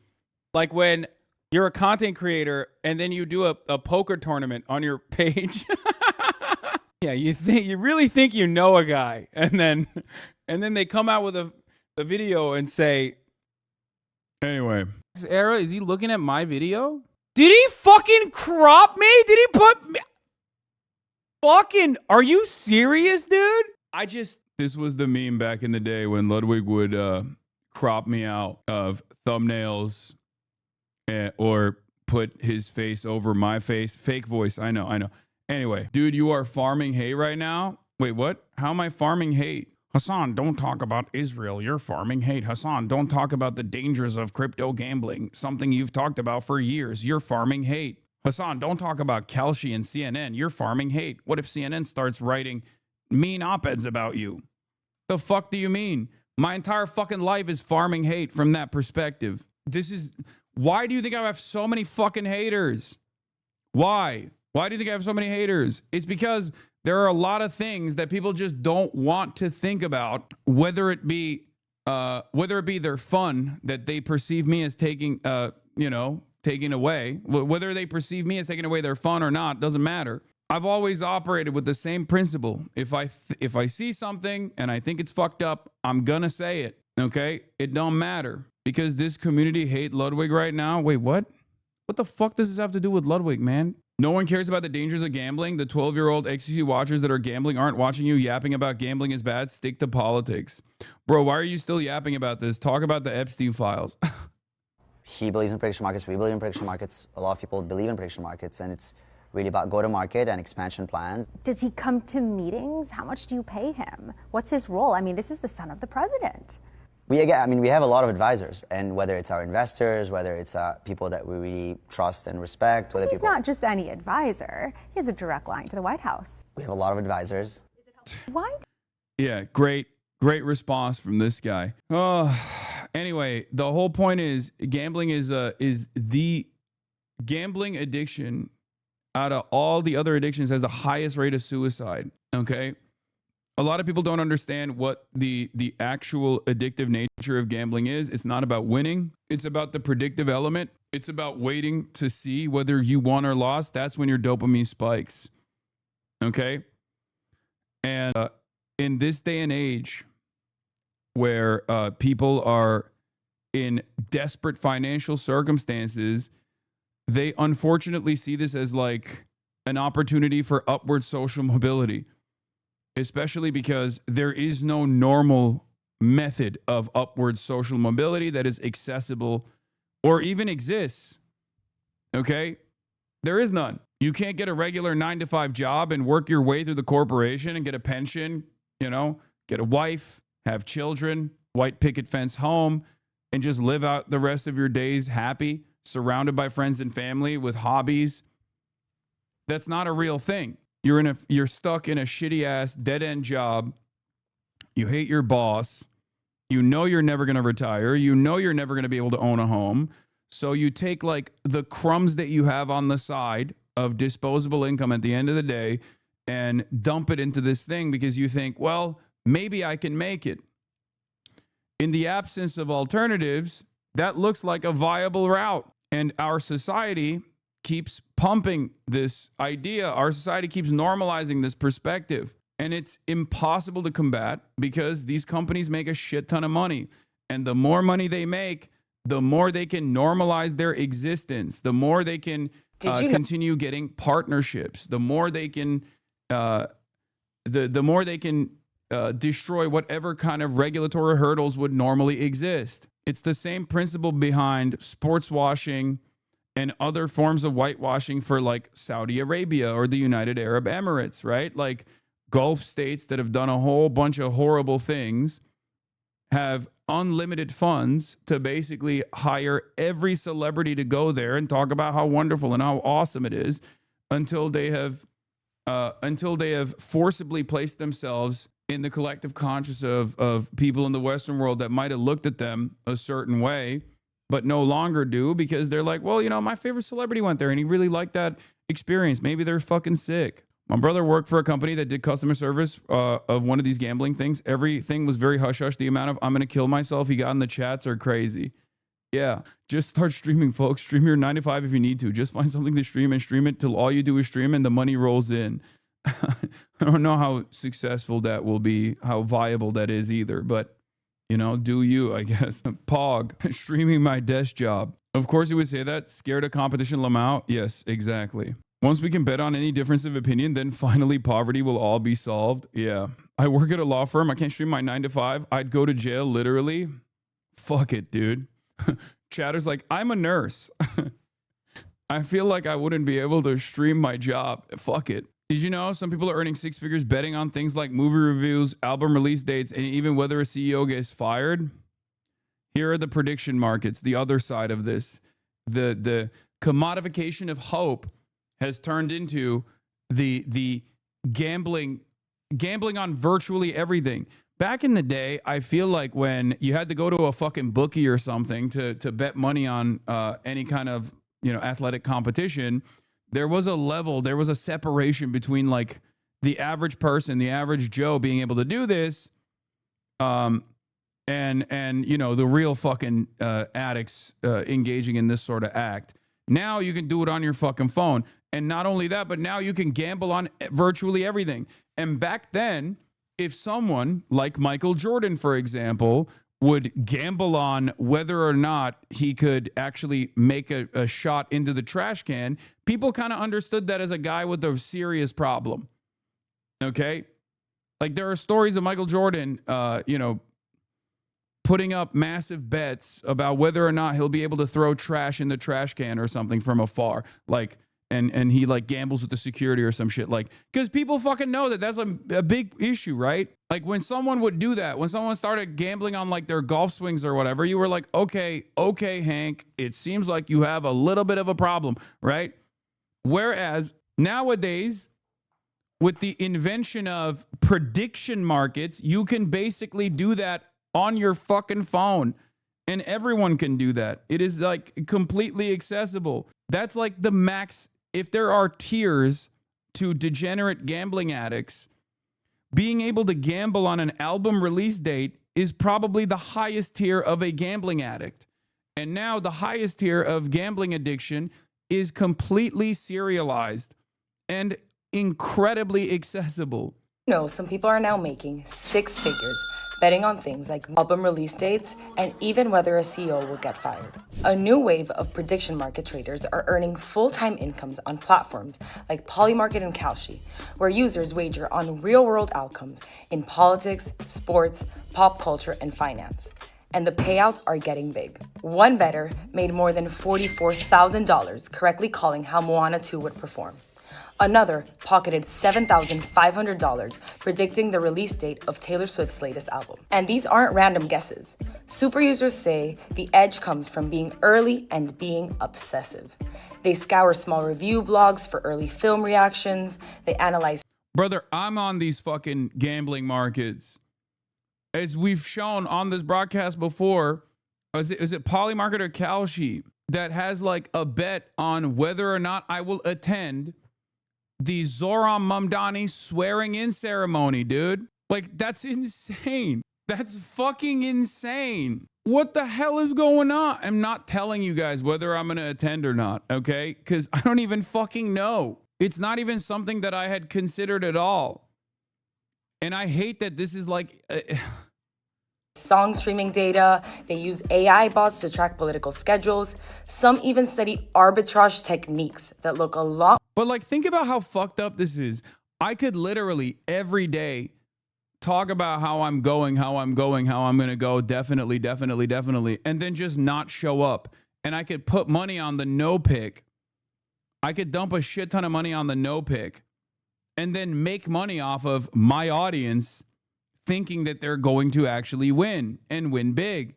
Like when you're a content creator and then you do a poker tournament on your page. Yeah, you really think you know a guy, and then they come out with a video and say, anyway, Era, is he looking at my video? Did he fucking crop me? Did he put me? Fucking, are you serious, dude? This was the meme back in the day when Ludwig would crop me out of thumbnails or put his face over my face. Fake voice. I know. Anyway, dude, you are farming hate right now. Wait, what? How am I farming hate? Hasan, don't talk about Israel. You're farming hate. Hasan, don't talk about the dangers of crypto gambling, something you've talked about for years. You're farming hate. Hasan, don't talk about Kalshi and CNN. You're farming hate. What if CNN starts writing mean op-eds about you? The fuck do you mean? My entire fucking life is farming hate from that perspective. Why do you think I have so many fucking haters? Why? Why do you think I have so many haters? It's because there are a lot of things that people just don't want to think about, whether it be their fun that they perceive me as taking away, whether they perceive me as taking away their fun or not, doesn't matter. I've always operated with the same principle. If I see something and I think it's fucked up, I'm gonna say it. Okay, it don't matter because this community hate Ludwig right now. Wait, what? What the fuck does this have to do with Ludwig, man? No one cares about the dangers of gambling. The 12-year-old XQC watchers that are gambling aren't watching you yapping about gambling is bad. Stick to politics. Bro, why are you still yapping about this? Talk about the Epstein files.
He believes in prediction markets. We believe in prediction markets. A lot of people believe in prediction markets, and it's really about go-to-market and expansion plans.
Does he come to meetings? How much do you pay him? What's his role? I mean, this is the son of the president.
We have a lot of advisors, and whether it's our investors, whether it's people that we really trust and respect.
He's not just any advisor. He has a direct line to the White House.
We have a lot of advisors.
Why?
Yeah, great response from this guy. Anyway, the whole point is gambling is the gambling addiction out of all the other addictions has the highest rate of suicide. Okay. A lot of people don't understand what the actual addictive nature of gambling is. It's not about winning. It's about the predictive element. It's about waiting to see whether you won or lost. That's when your dopamine spikes. Okay. And in this day and age where people are in desperate financial circumstances, they unfortunately see this as like an opportunity for upward social mobility. Especially because there is no normal method of upward social mobility that is accessible or even exists. Okay? There is none. You can't get a regular 9-to-5 job and work your way through the corporation and get a pension, get a wife, have children, white picket fence home, and just live out the rest of your days happy, surrounded by friends and family with hobbies. That's not a real thing. You're stuck in a shitty ass dead end job. You hate your boss. You know you're never going to retire. You know you're never going to be able to own a home. So you take like the crumbs that you have on the side of disposable income at the end of the day and dump it into this thing because you think, well, maybe I can make it. In the absence of alternatives, that looks like a viable route. And our society keeps pumping this idea. Our society keeps normalizing this perspective. And it's impossible to combat because these companies make a shit ton of money. And the more money they make, the more they can normalize their existence, the more they can continue getting partnerships, the more they can the more they can destroy whatever kind of regulatory hurdles would normally exist. It's the same principle behind sports washing and other forms of whitewashing for like Saudi Arabia or the United Arab Emirates, right? Like Gulf states that have done a whole bunch of horrible things have unlimited funds to basically hire every celebrity to go there and talk about how wonderful and how awesome it is until they have forcibly placed themselves in the collective conscious of people in the Western world that might have looked at them a certain way, but no longer do because they're like, well, my favorite celebrity went there and he really liked that experience. Maybe they're fucking sick. My brother worked for a company that did customer service of one of these gambling things. Everything was very hush-hush. The amount of I'm going to kill myself he got in the chats are crazy. Yeah, just start streaming, folks. Stream your 9 to 5 if you need to. Just find something to stream and stream it till all you do is stream and the money rolls in. I don't know how successful that will be, how viable that is either, but do you, I guess. Pog, streaming my desk job. Of course he would say that. Scared of competition, Lamau? Yes, exactly. Once we can bet on any difference of opinion, then finally poverty will all be solved. Yeah. I work at a law firm. I can't stream my 9 to 5. I'd go to jail literally Fuck it, dude. Chatter's like, I'm a nurse. I feel like I wouldn't be able to stream my job. Fuck it. Did you know some people are earning six figures betting on things like movie reviews, album release dates, and even whether a CEO gets fired? Here are the prediction markets, the other side of this. The commodification of hope has turned into the gambling on virtually everything. Back in the day, I feel like when you had to go to a fucking bookie or something to bet money on any kind of, athletic competition, there was a separation between like the average person, the average Joe being able to do this, and the real fucking addicts engaging in this sort of act. Now you can do it on your fucking phone. And not only that, but now you can gamble on virtually everything. And back then, if someone like Michael Jordan, for example, would gamble on whether or not he could actually make a shot into the trash can, people kind of understood that as a guy with a serious problem. Okay? Like there are stories of Michael Jordan, putting up massive bets about whether or not he'll be able to throw trash in the trash can or something from afar. Like, and he like gambles with the security or some shit, like, because people fucking know that that's a big issue, right? Like when someone would do that, when someone started gambling on like their golf swings or whatever, you were like, okay, Hank, it seems like you have a little bit of a problem, right? Whereas nowadays, with the invention of prediction markets, you can basically do that on your fucking phone, and everyone can do that. It is like completely accessible. That's like the max. If there are tiers to degenerate gambling addicts, being able to gamble on an album release date is probably the highest tier of a gambling addict. And now the highest tier of gambling addiction is completely serialized and incredibly accessible.
Some people are now making six figures betting on things like album release dates and even whether a CEO will get fired. A new wave of prediction market traders are earning full-time incomes on platforms like Polymarket and Kalshi, where users wager on real-world outcomes in politics, sports, pop culture, and finance. And the payouts are getting big. One bettor made more than $44,000 correctly calling how Moana 2 would perform. Another pocketed $7,500 predicting the release date of Taylor Swift's latest album. And these aren't random guesses. Super users say the edge comes from being early and being obsessive. They scour small review blogs for early film reactions. They analyze.
Brother, I'm on these fucking gambling markets. As we've shown on this broadcast before, is it Polymarket or Kalshi that has like a bet on whether or not I will attend the Zohran Mamdani swearing in ceremony, dude. Like, that's insane. That's fucking insane. What the hell is going on? I'm not telling you guys whether I'm going to attend or not, okay? Because I don't even fucking know. It's not even something that I had considered at all. And I hate that this is like...
song streaming data. They use AI bots to track political schedules. Some even study arbitrage techniques that look a lot.
But like, think about how fucked up this is. I could literally every day talk about how I'm going, how I'm going to go, definitely, and then just not show up. And I could put money on the no pick. I could dump a shit ton of money on the no pick and then make money off of my audience thinking that they're going to actually win and win big.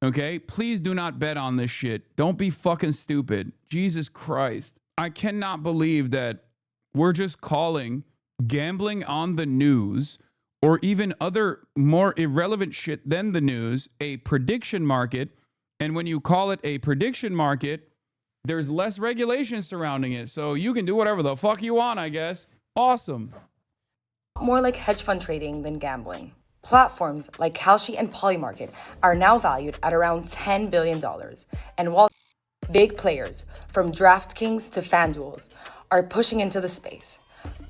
Okay? Please do not bet on this shit. Don't be fucking stupid. Jesus Christ. I cannot believe that we're just calling gambling on the news or even other more irrelevant shit than the news a prediction market. And when you call it a prediction market, there's less regulation surrounding it. So you can do whatever the fuck you want, I guess. Awesome.
More like hedge fund trading than gambling. Platforms like Kalshi and Polymarket are now valued at around $10 billion. And while big players from DraftKings to FanDuels are pushing into the space,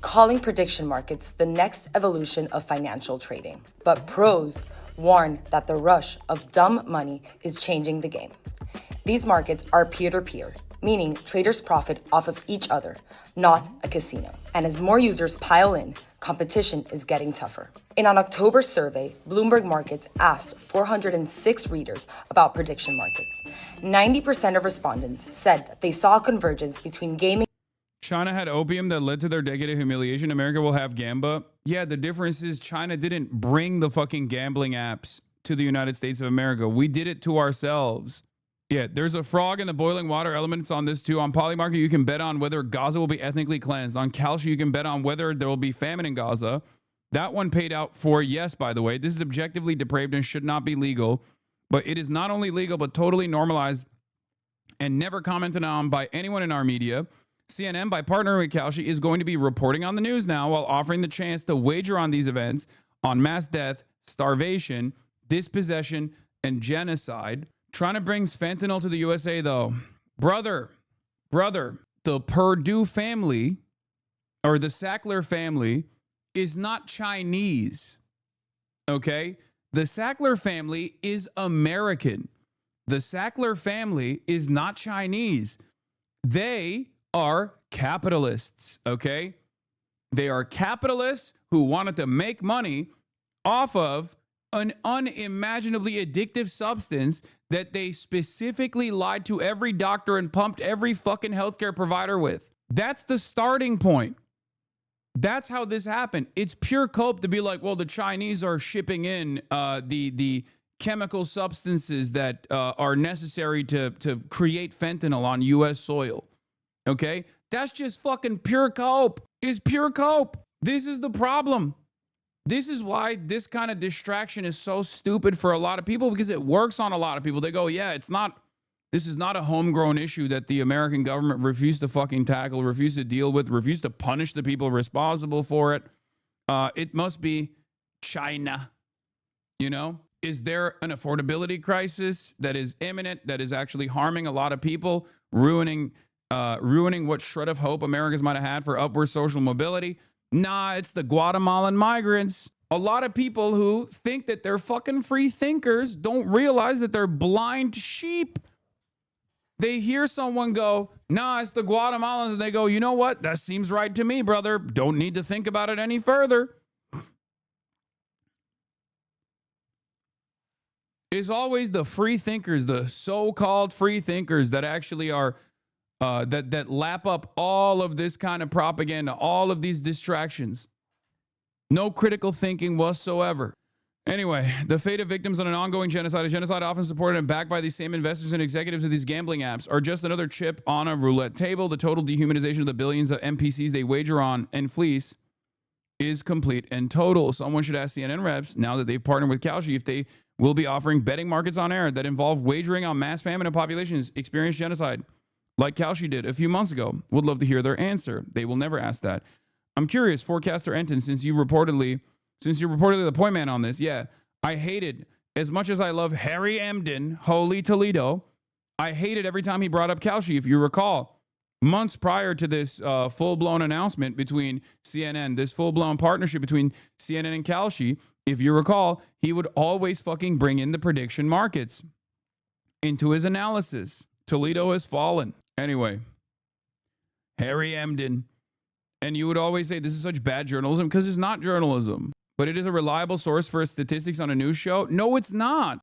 calling prediction markets the next evolution of financial trading. But pros warn that the rush of dumb money is changing the game. These markets are peer-to-peer, meaning traders profit off of each other, not a casino. And as more users pile in, competition is getting tougher. In an October survey, Bloomberg Markets asked 406 readers about prediction markets. 90% of respondents said that they saw a convergence between gaming.
China had opium that led to their decade of humiliation. America will have gamba. Yeah, the difference is China didn't bring the fucking gambling apps to the United States of America. We did it to ourselves. Yeah, there's a frog in the boiling water elements on this too. On Polymarket, you can bet on whether Gaza will be ethnically cleansed. On Kalshi, you can bet on whether there will be famine in Gaza. That one paid out for yes, by the way. This is objectively depraved and should not be legal. But it is not only legal, but totally normalized and never commented on by anyone in our media. CNN, by partnering with Kalshi, is going to be reporting on the news now while offering the chance to wager on these events on mass death, starvation, dispossession, and genocide. Trying to bring fentanyl to the USA, though. Brother, the Purdue family, or the Sackler family, is not Chinese. Okay? The Sackler family is American. The Sackler family is not Chinese. They are capitalists, okay? They are capitalists who wanted to make money off of an unimaginably addictive substance that they specifically lied to every doctor and pumped every fucking healthcare provider with. That's the starting point. That's how this happened. It's pure cope to be like, well, the Chinese are shipping in the chemical substances that are necessary to create fentanyl on U.S. soil. Okay? That's just fucking pure cope. It's pure cope. This is the problem. This is why this kind of distraction is so stupid for a lot of people, because it works on a lot of people. They go, yeah, this is not a homegrown issue that the American government refused to fucking tackle, refused to deal with, refused to punish the people responsible for it. It must be China. You know, is there an affordability crisis that is imminent, that is actually harming a lot of people, ruining what shred of hope Americans might have had for upward social mobility? Nah, it's the Guatemalan migrants. A lot of people who think that they're fucking free thinkers don't realize that they're blind sheep. They hear someone go, nah, it's the Guatemalans, and they go, you know what? That seems right to me, brother. Don't need to think about it any further. It's always the free thinkers, the so-called free thinkers that actually are that lap up all of this kind of propaganda, all of these distractions. No critical thinking whatsoever. Anyway, the fate of victims on an ongoing genocide, a genocide often supported and backed by these same investors and executives of these gambling apps, are just another chip on a roulette table. The total dehumanization of the billions of NPCs they wager on and fleece is complete and total. Someone should ask CNN reps, now that they've partnered with Kalshi, if they will be offering betting markets on air that involve wagering on mass famine and populations experience genocide, like Kalshi did a few months ago. Would love to hear their answer. They will never ask that. I'm curious, forecaster Enton, since you're reportedly the point man on this. Yeah, I hated, as much as I love Harry Emden, Holy Toledo, I hated every time he brought up Kalshi. If you recall, months prior to this full-blown announcement between CNN, this full-blown partnership between CNN and Kalshi, if you recall, he would always fucking bring in the prediction markets into his analysis. Toledo has fallen. Anyway, Harry Emden. And you would always say this is such bad journalism, because it's not journalism. But it is a reliable source for statistics on a news show. No, it's not.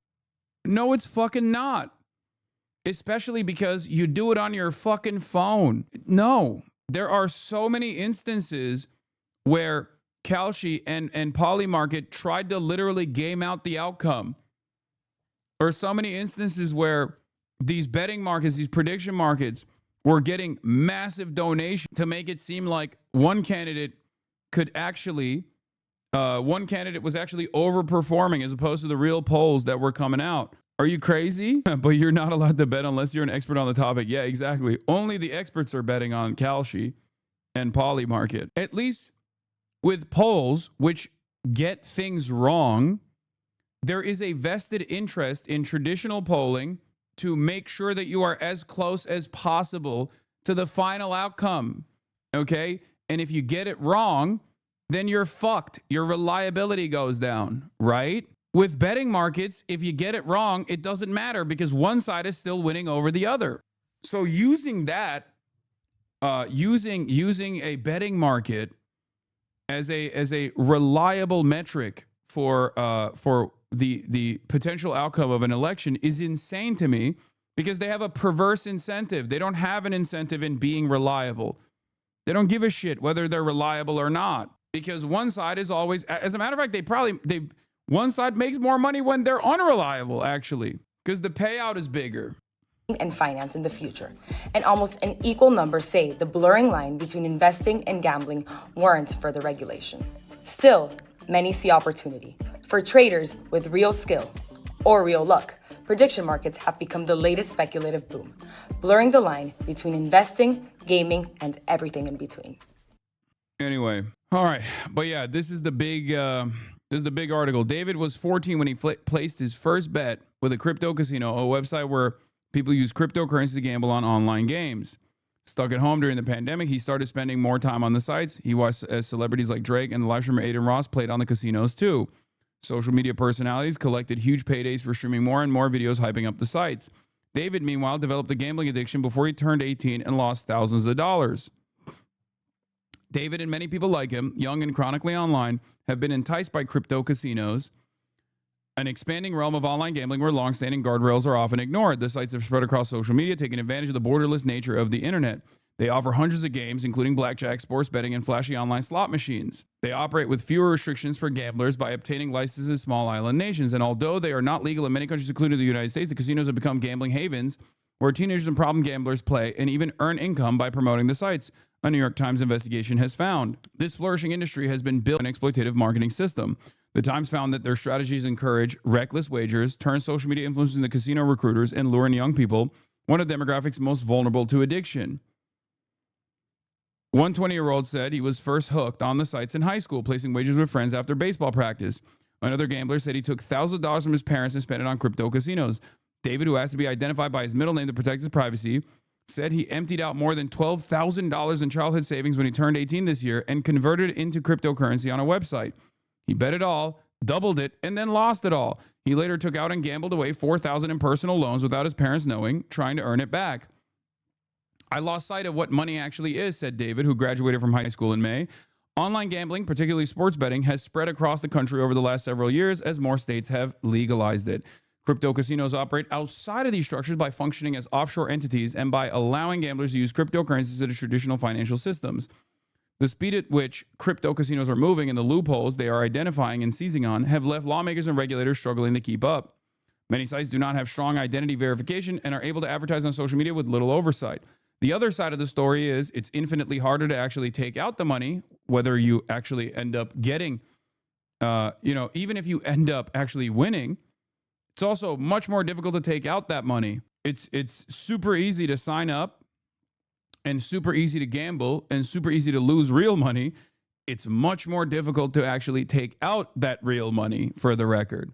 No, it's fucking not. Especially because you do it on your fucking phone. No, there are so many instances where Kalshi and Polymarket tried to literally game out the outcome. Or so many instances where these betting markets, these prediction markets, were getting massive donations to make it seem like one candidate was actually overperforming as opposed to the real polls that were coming out. Are you crazy? But you're not allowed to bet unless you're an expert on the topic. Yeah, exactly. Only the experts are betting on Kalshi and Polymarket. At least with polls, which get things wrong, there is a vested interest in traditional polling to make sure that you are as close as possible to the final outcome, okay? And if you get it wrong, then you're fucked. Your reliability goes down, right? With betting markets, if you get it wrong, it doesn't matter because one side is still winning over the other. So using that, using a betting market as a reliable metric for the potential outcome of an election is insane to me, because they have a perverse incentive. They don't have an incentive in being reliable. They don't give a shit whether they're reliable or not, because one side is always, as a matter of fact, one side makes more money when they're unreliable, actually, because the payout is bigger.
And finance in the future. And almost an equal number say the blurring line between investing and gambling warrants further regulation. Still, many see opportunity. For traders with real skill or real luck, prediction markets have become the latest speculative boom, blurring the line between investing, gaming, and everything in between.
Anyway, all right. But yeah, this is the big article. David was 14 when he placed his first bet with a crypto casino, a website where people use cryptocurrency to gamble on online games. Stuck at home during the pandemic, he started spending more time on the sites. He watched as celebrities like Drake and the live streamer Aiden Ross played on the casinos too. Social media personalities collected huge paydays for streaming more and more videos hyping up the sites. David, meanwhile, developed a gambling addiction before he turned 18 and lost thousands of dollars. David and many people like him, young and chronically online, have been enticed by crypto casinos, an expanding realm of online gambling where long-standing guardrails are often ignored. The sites have spread across social media, taking advantage of the borderless nature of the internet. They offer hundreds of games, including blackjack, sports betting, and flashy online slot machines. They operate with fewer restrictions for gamblers by obtaining licenses in small island nations. And although they are not legal in many countries, including the United States, the casinos have become gambling havens where teenagers and problem gamblers play and even earn income by promoting the sites, a New York Times investigation has found. This flourishing industry has been built on an exploitative marketing system. The Times found that their strategies encourage reckless wagers, turn social media influencers into casino recruiters, and lure in young people, one of the demographics most vulnerable to addiction. One 20-year-old said he was first hooked on the sites in high school, placing wagers with friends after baseball practice. Another gambler said he took thousands of dollars from his parents and spent it on crypto casinos. David, who asked to be identified by his middle name to protect his privacy, said he emptied out more than $12,000 in childhood savings when he turned 18 this year and converted it into cryptocurrency on a website. He bet it all, doubled it, and then lost it all. He later took out and gambled away $4,000 in personal loans without his parents knowing, trying to earn it back. I lost sight of what money actually is, said David, who graduated from high school in May. Online gambling, particularly sports betting, has spread across the country over the last several years as more states have legalized it. Crypto casinos operate outside of these structures by functioning as offshore entities and by allowing gamblers to use cryptocurrencies instead of traditional financial systems. The speed at which crypto casinos are moving and the loopholes they are identifying and seizing on have left lawmakers and regulators struggling to keep up. Many sites do not have strong identity verification and are able to advertise on social media with little oversight. The other side of the story is it's infinitely harder to actually take out the money, whether you actually end up getting, even if you end up actually winning. It's also much more difficult to take out that money. It's super easy to sign up and super easy to gamble and super easy to lose real money. It's much more difficult to actually take out that real money, for the record.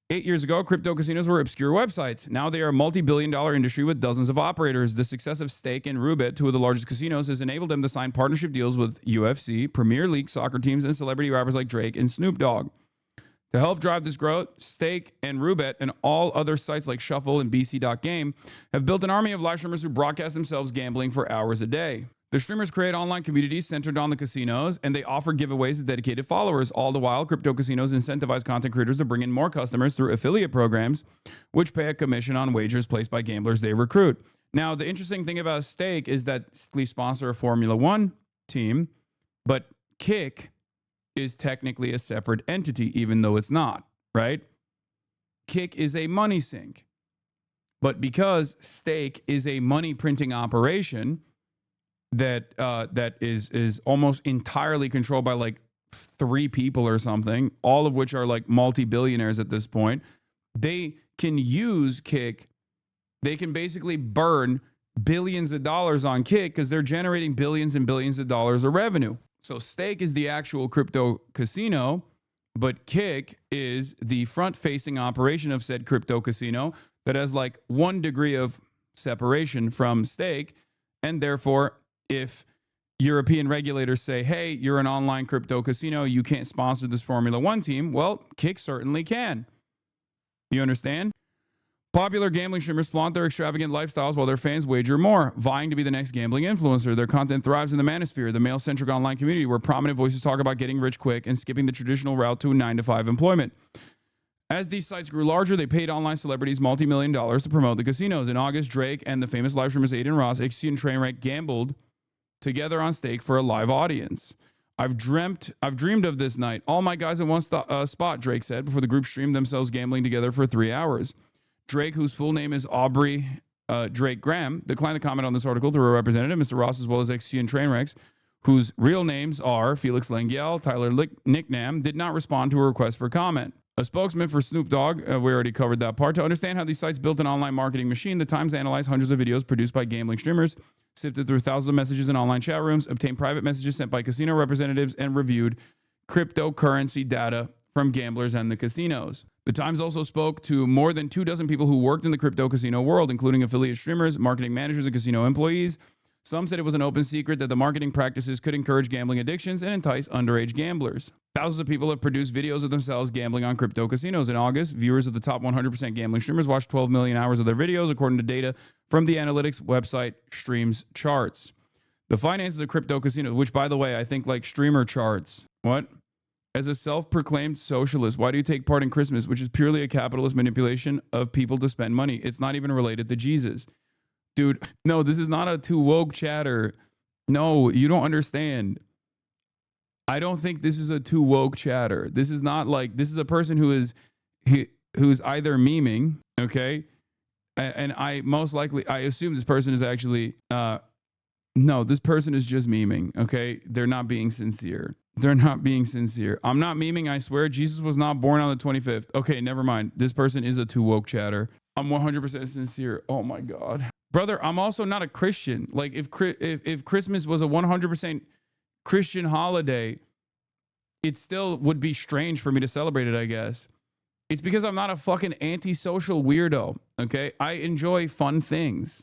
8 years ago, crypto casinos were obscure websites. Now they are a multi-billion-dollar industry with dozens of operators. The success of Stake and Roobet, two of the largest casinos, has enabled them to sign partnership deals with UFC, Premier League soccer teams, and celebrity rappers like Drake and Snoop Dogg. To help drive this growth, Stake and Roobet and all other sites like Shuffle and BC.game have built an army of live streamers who broadcast themselves gambling for hours a day. The streamers create online communities centered on the casinos, and they offer giveaways to dedicated followers. All the while, crypto casinos incentivize content creators to bring in more customers through affiliate programs, which pay a commission on wagers placed by gamblers they recruit. Now, the interesting thing about Stake is that they sponsor a Formula One team, but Kick is technically a separate entity, even though it's not, right? Kick is a money sink. But because Stake is a money printing operation that is almost entirely controlled by like 3 people or something, all of which are like multi-billionaires at this point, they can use Kick. They can basically burn billions of dollars on Kick because they're generating billions and billions of dollars of revenue. So Stake is the actual crypto casino, but Kick is the front-facing operation of said crypto casino that has like 1 degree of separation from Stake, and therefore, if European regulators say, hey, you're an online crypto casino, you can't sponsor this Formula One team, well, Kick certainly can. You understand? Popular gambling streamers flaunt their extravagant lifestyles while their fans wager more, vying to be the next gambling influencer. Their content thrives in the manosphere, the male-centric online community where prominent voices talk about getting rich quick and skipping the traditional route to a 9-to-5 employment. As these sites grew larger, they paid online celebrities multi-million dollars to promote the casinos. In August, Drake and the famous live streamers Aiden Ross, XC, and Trainwreck gambled together on stake for a live audience. I've dreamed of this night. All my guys in one spot, Drake said, before the group streamed themselves gambling together for 3 hours. Drake, whose full name is Aubrey Drake Graham, declined to comment on this article through a representative. Mr. Ross, as well as XC and Trainwrecks, whose real names are Felix Lengyel, Tyler Nicknam, did not respond to a request for comment. A spokesman for Snoop Dogg, we already covered that part. To understand how these sites built an online marketing machine, the Times analyzed hundreds of videos produced by gambling streamers, sifted through thousands of messages in online chat rooms, obtained private messages sent by casino representatives, and reviewed cryptocurrency data from gamblers and the casinos. The Times also spoke to more than 24 people who worked in the crypto casino world, including affiliate streamers, marketing managers, and casino employees. Some said it was an open secret that the marketing practices could encourage gambling addictions and entice underage gamblers. Thousands of people have produced videos of themselves gambling on crypto casinos. In August, viewers of the top 100% gambling streamers watched 12 million hours of their videos, according to data from the analytics website Streams Charts. The finances of crypto casinos, which, by the way, I think like streamer charts. What? As a self-proclaimed socialist, why do you take part in Christmas, which is purely a capitalist manipulation of people to spend money? It's not even related to Jesus. Dude, no, this is not a too woke chatter. No, you don't understand. I don't think this is a too woke chatter. This is not like, this is a person who's either memeing, okay? And I assume this person is actually, no, this person is just memeing, okay? They're not being sincere. They're not being sincere. I'm not memeing, I swear. Jesus was not born on the 25th. Okay, never mind. This person is a too woke chatter. I'm 100% sincere. Oh my God. Brother, I'm also not a Christian. Like if Christmas was a 100% Christian holiday, it still would be strange for me to celebrate it, I guess. It's because I'm not a fucking antisocial weirdo, okay? I enjoy fun things.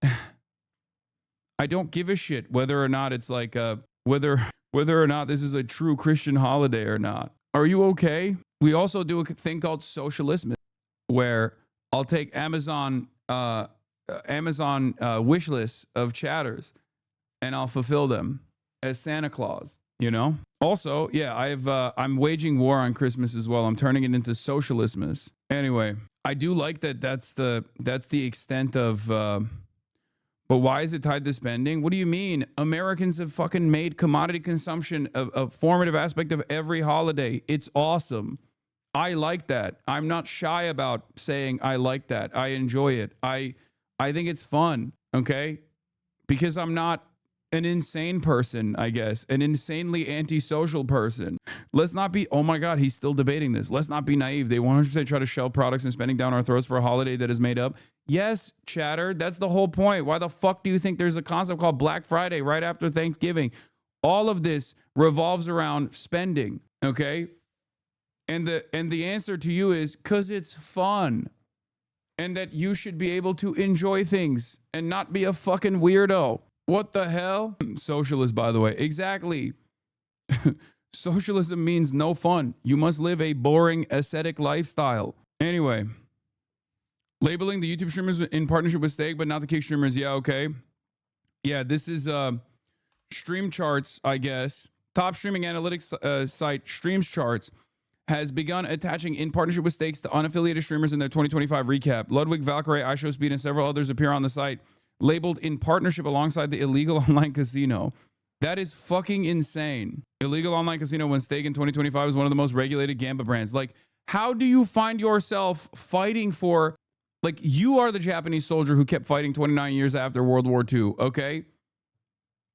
I don't give a shit whether or not it's like whether or not this is a true Christian holiday or not. Are you okay? We also do a thing called socialism, where I'll take Amazon wish lists of chatters and I'll fulfill them as Santa Claus, you know? Also, yeah, I'm waging war on Christmas as well. I'm turning it into socialismus. Anyway, I do like that that's the extent of but why is it tied to spending? What do you mean? Americans have fucking made commodity consumption a formative aspect of every holiday. It's awesome. I like that. I'm not shy about saying I like that. I enjoy it. I think it's fun, okay? Because I'm not an insane person, I guess. An insanely antisocial person. Let's not be, oh my God, he's still debating this. Let's not be naive. They 100% try to shell products and spending down our throats for a holiday that is made up. Yes, chatter, that's the whole point. Why the fuck do you think there's a concept called Black Friday right after Thanksgiving? All of this revolves around spending, okay? And the answer to you is because it's fun. And that you should be able to enjoy things and not be a fucking weirdo. What the hell? Socialist, by the way. Exactly. Socialism means no fun. You must live a boring, ascetic lifestyle. Anyway, labeling the YouTube streamers in partnership with Stake, but not the kick streamers. Yeah, okay. Yeah, this is Stream Charts, I guess. Top streaming analytics site Streams Charts has begun attaching in partnership with Stakes to unaffiliated streamers in their 2025 recap. Ludwig, Valkyrie, iShowSpeed, and several others appear on the site, labeled in partnership alongside the illegal online casino. That is fucking insane. Illegal online casino when Stake in 2025 is one of the most regulated gamba brands. Like, how do you find yourself fighting for, like, you are the Japanese soldier who kept fighting 29 years after World War II, okay?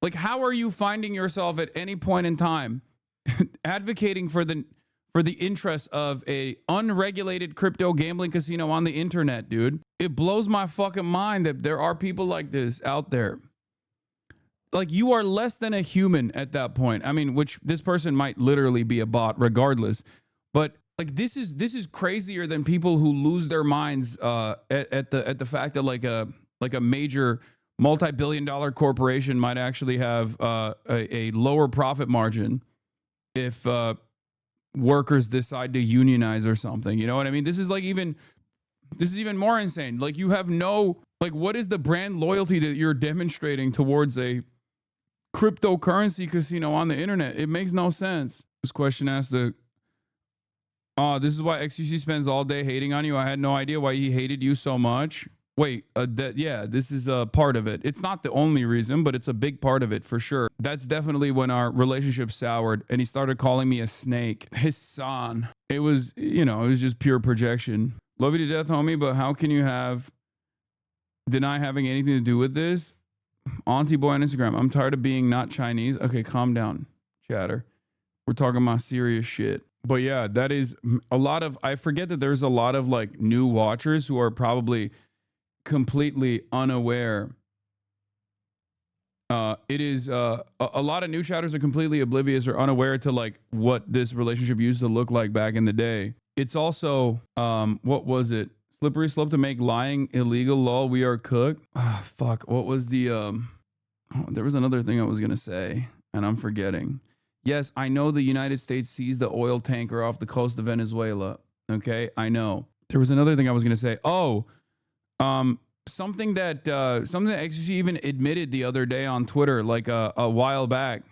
Like, how are you finding yourself at any point in time advocating for the interests of a unregulated crypto gambling casino on the internet, dude? It blows my fucking mind that there are people like this out there. Like, you are less than a human at that point. I mean, which this person might literally be a bot regardless. But like, this is crazier than people who lose their minds at the fact that like a major multi-billion-dollar corporation might actually have a lower profit margin if workers decide to unionize or something. You know what I mean? This is like even This is even more insane. Like, you have no, like, what is the brand loyalty that you're demonstrating towards a cryptocurrency casino on the internet? It makes no sense. This question asked this is why XQC spends all day hating on you. I had no idea why he hated you so much. Wait, this is a part of it. It's not the only reason, but it's a big part of it for sure. That's definitely when our relationship soured and he started calling me a snake. Hasan. It was, it was just pure projection. Love you to death, homie, but how can you deny having anything to do with this? Auntie boy on Instagram. I'm tired of being not Chinese. Okay, calm down, chatter. We're talking about serious shit. But yeah, that is a lot of, I forget that there's a lot of like new watchers who are probably completely unaware. It is a lot of new chatters are completely oblivious or unaware to like what this relationship used to look like back in the day. It's also what was it? Slippery slope to make lying illegal. Lol, we are cooked. Ah, fuck. What was the there was another thing I was gonna say and I'm forgetting. Yes, I know the United States seized the oil tanker off the coast of Venezuela. Okay, I know. There was another thing I was gonna say. Something that XQC even admitted the other day on Twitter, like a while back,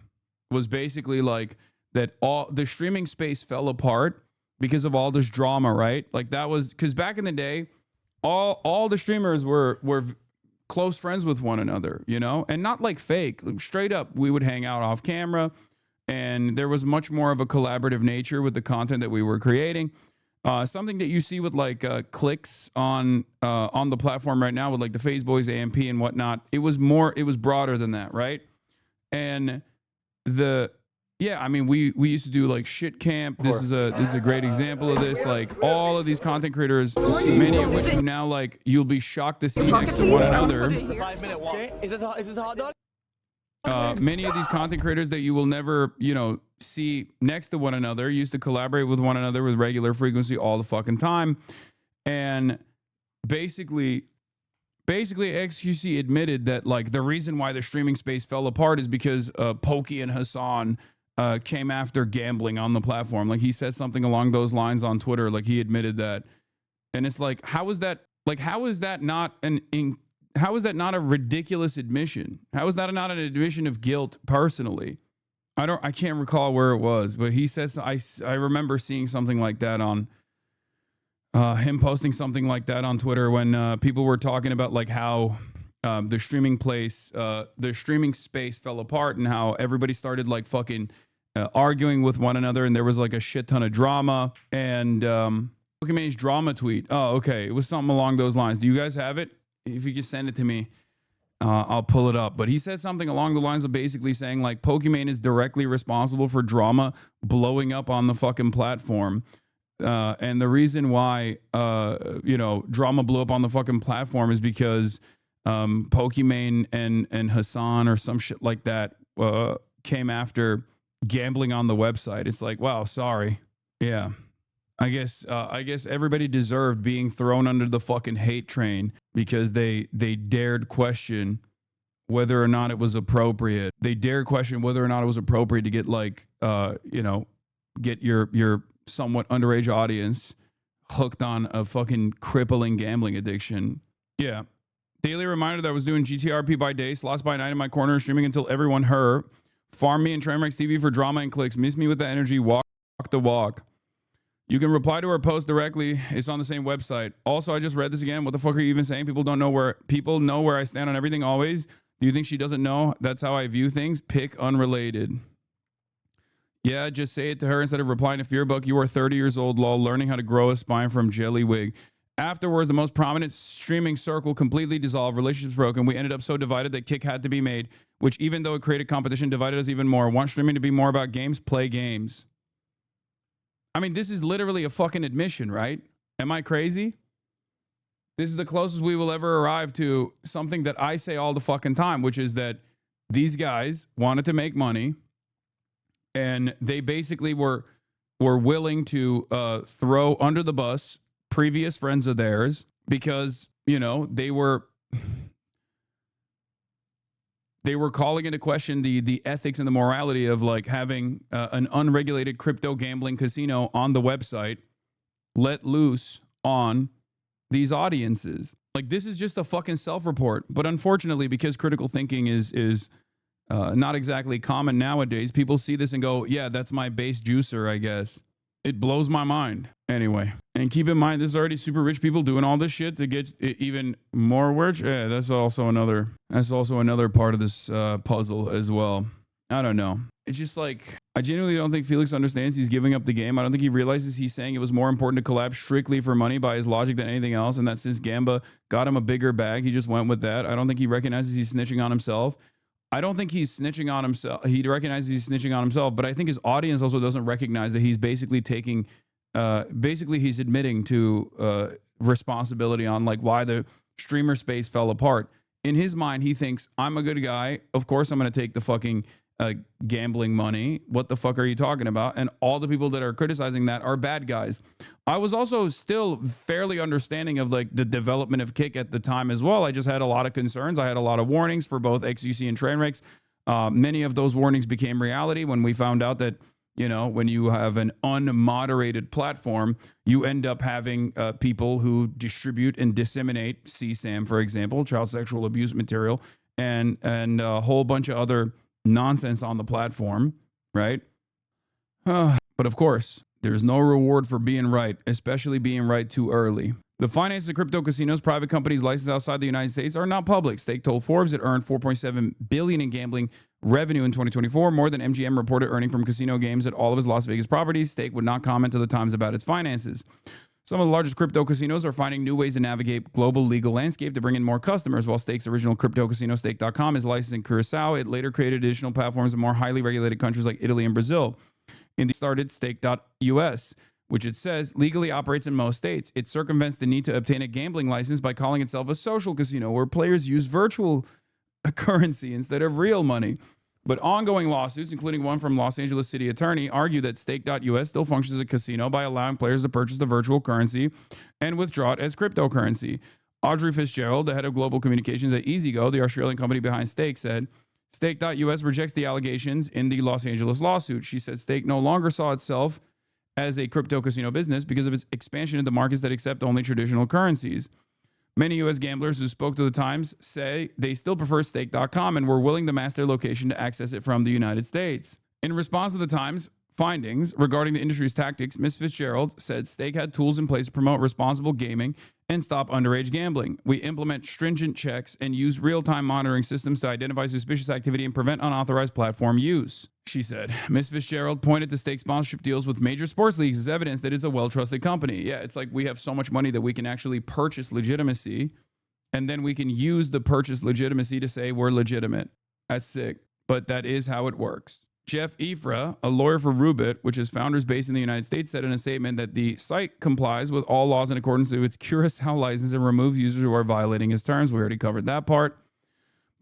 was basically like that all the streaming space fell apart because of all this drama, right? Like that was because back in the day, all the streamers were close friends with one another, and not like fake, straight up. We would hang out off camera, and there was much more of a collaborative nature with the content that we were creating. Something that you see with like clicks on the platform right now with like the FaZe Boys, AMP, and whatnot. It was broader than that, right? And we used to do like shit camp. This is a great example of this. Like all of these content creators, many of which you now like, you'll be shocked to see next to one another.
Is this a hot dog?
Many of these content creators that you will never, see next to one another used to collaborate with one another with regular frequency all the fucking time. And basically XQC admitted that like the reason why the streaming space fell apart is because Pokey and Hasan came after gambling on the platform. Like he said something along those lines on Twitter. Like he admitted that. And it's like, how is that not a ridiculous admission? How is that not an admission of guilt personally? I can't recall where it was, but he says, I remember seeing something like that on him posting something like that on Twitter when people were talking about like how the streaming space fell apart and how everybody started like fucking arguing with one another. And there was like a shit ton of drama and Pokemon's drama tweet. Oh, okay. It was something along those lines. Do you guys have it? If you just send it to me, I'll pull it up. But he said something along the lines of basically saying like Pokemon is directly responsible for drama blowing up on the fucking platform. And the reason why, drama blew up on the fucking platform is because Pokemon and Hasan or some shit like that came after gambling on the website. It's like, wow, sorry. Yeah. I guess everybody deserved being thrown under the fucking hate train because they dared question whether or not it was appropriate. They dared question whether or not it was appropriate to get like, get your somewhat underage audience hooked on a fucking crippling gambling addiction. Yeah. Daily reminder that I was doing GTRP by day, slots by night in my corner, streaming until everyone heard. Farm me and Trainwreck TV for drama and clicks. Miss me with the energy. Walk the walk. You can reply to her post directly. It's on the same website. Also, I just read this again. What the fuck are you even saying? People know where I stand on everything always. Do you think she doesn't know? That's how I view things. Pick unrelated. Yeah, just say it to her instead of replying to Fearbook. You are 30 years old, lol, learning how to grow a spine from Jellywig. Afterwards, the most prominent streaming circle completely dissolved. Relationships broken. We ended up so divided that kick had to be made, which even though it created competition, divided us even more. Want streaming to be more about games? Play games. I mean, this is literally a fucking admission, right? Am I crazy? This is the closest we will ever arrive to something that I say all the fucking time, which is that these guys wanted to make money and they basically were willing to throw under the bus previous friends of theirs because, they were calling into question the ethics and the morality of like having an unregulated crypto gambling casino on the website let loose on these audiences. Like, this is just a fucking self-report. But unfortunately, because critical thinking is not exactly common nowadays, people see this and go, yeah, that's my base juicer, I guess. It blows my mind. Anyway, and keep in mind, this is already super rich people doing all this shit to get even more rich. Yeah, that's also another part of this puzzle as well. I don't know. It's just like, I genuinely don't think Felix understands he's giving up the game. I don't think he realizes he's saying it was more important to collab strictly for money by his logic than anything else, and that since Gamba got him a bigger bag, he just went with that. I don't think he recognizes he's snitching on himself. I don't think he's snitching on himself. He recognizes he's snitching on himself, but I think his audience also doesn't recognize that he's basically taking, he's admitting to responsibility on like why the streamer space fell apart. In his mind, he thinks, I'm a good guy. Of course, I'm going to take the fucking gambling money. What the fuck are you talking about? And all the people that are criticizing that are bad guys. I was also still fairly understanding of like the development of Kick at the time as well. I just had a lot of concerns. I had a lot of warnings for both XUC and Trainwrecks. Many of those warnings became reality when we found out that, you know, when you have an unmoderated platform, you end up having people who distribute and disseminate CSAM, for example, child sexual abuse material, and a whole bunch of other nonsense on the platform, right? But of course, there's no reward for being right, especially being right too early. The finances of crypto casinos, private companies licensed outside the United States, are not public. Stake told Forbes it earned $4.7 billion in gambling revenue in 2024, more than MGM reported earning from casino games at all of his Las Vegas properties. Stake would not comment to the Times about its finances. Some of the largest crypto casinos are finding new ways to navigate global legal landscape to bring in more customers. While Stake's original crypto casino, Stake.com, is licensed in Curacao, it later created additional platforms in more highly regulated countries like Italy and Brazil. It started Stake.us, which it says legally operates in most states. It circumvents the need to obtain a gambling license by calling itself a social casino, where players use virtual currency instead of real money. But ongoing lawsuits, including one from Los Angeles City Attorney, argue that Stake.us still functions as a casino by allowing players to purchase the virtual currency and withdraw it as cryptocurrency. Audrey Fitzgerald, the head of global communications at EasyGo, the Australian company behind Stake, said, Stake.us rejects the allegations in the Los Angeles lawsuit. She said Stake no longer saw itself as a crypto casino business because of its expansion into markets that accept only traditional currencies. Many U.S. gamblers who spoke to the Times say they still prefer Stake.com and were willing to mask their location to access it from the United States. In response to the Times findings regarding the industry's tactics, Ms. Fitzgerald said Stake had tools in place to promote responsible gaming and stop underage gambling. We implement stringent checks and use real-time monitoring systems to identify suspicious activity and prevent unauthorized platform use, she said. Ms. Fitzgerald pointed to Stake sponsorship deals with major sports leagues as evidence that it's a well-trusted company. Yeah, it's like we have so much money that we can actually purchase legitimacy, and then we can use the purchased legitimacy to say we're legitimate. That's sick, but that is how it works. Jeff Ifra, a lawyer for Rubit, which is founders based in the United States, said in a statement that the site complies with all laws in accordance with its Curacao license and removes users who are violating its terms. We already covered that part.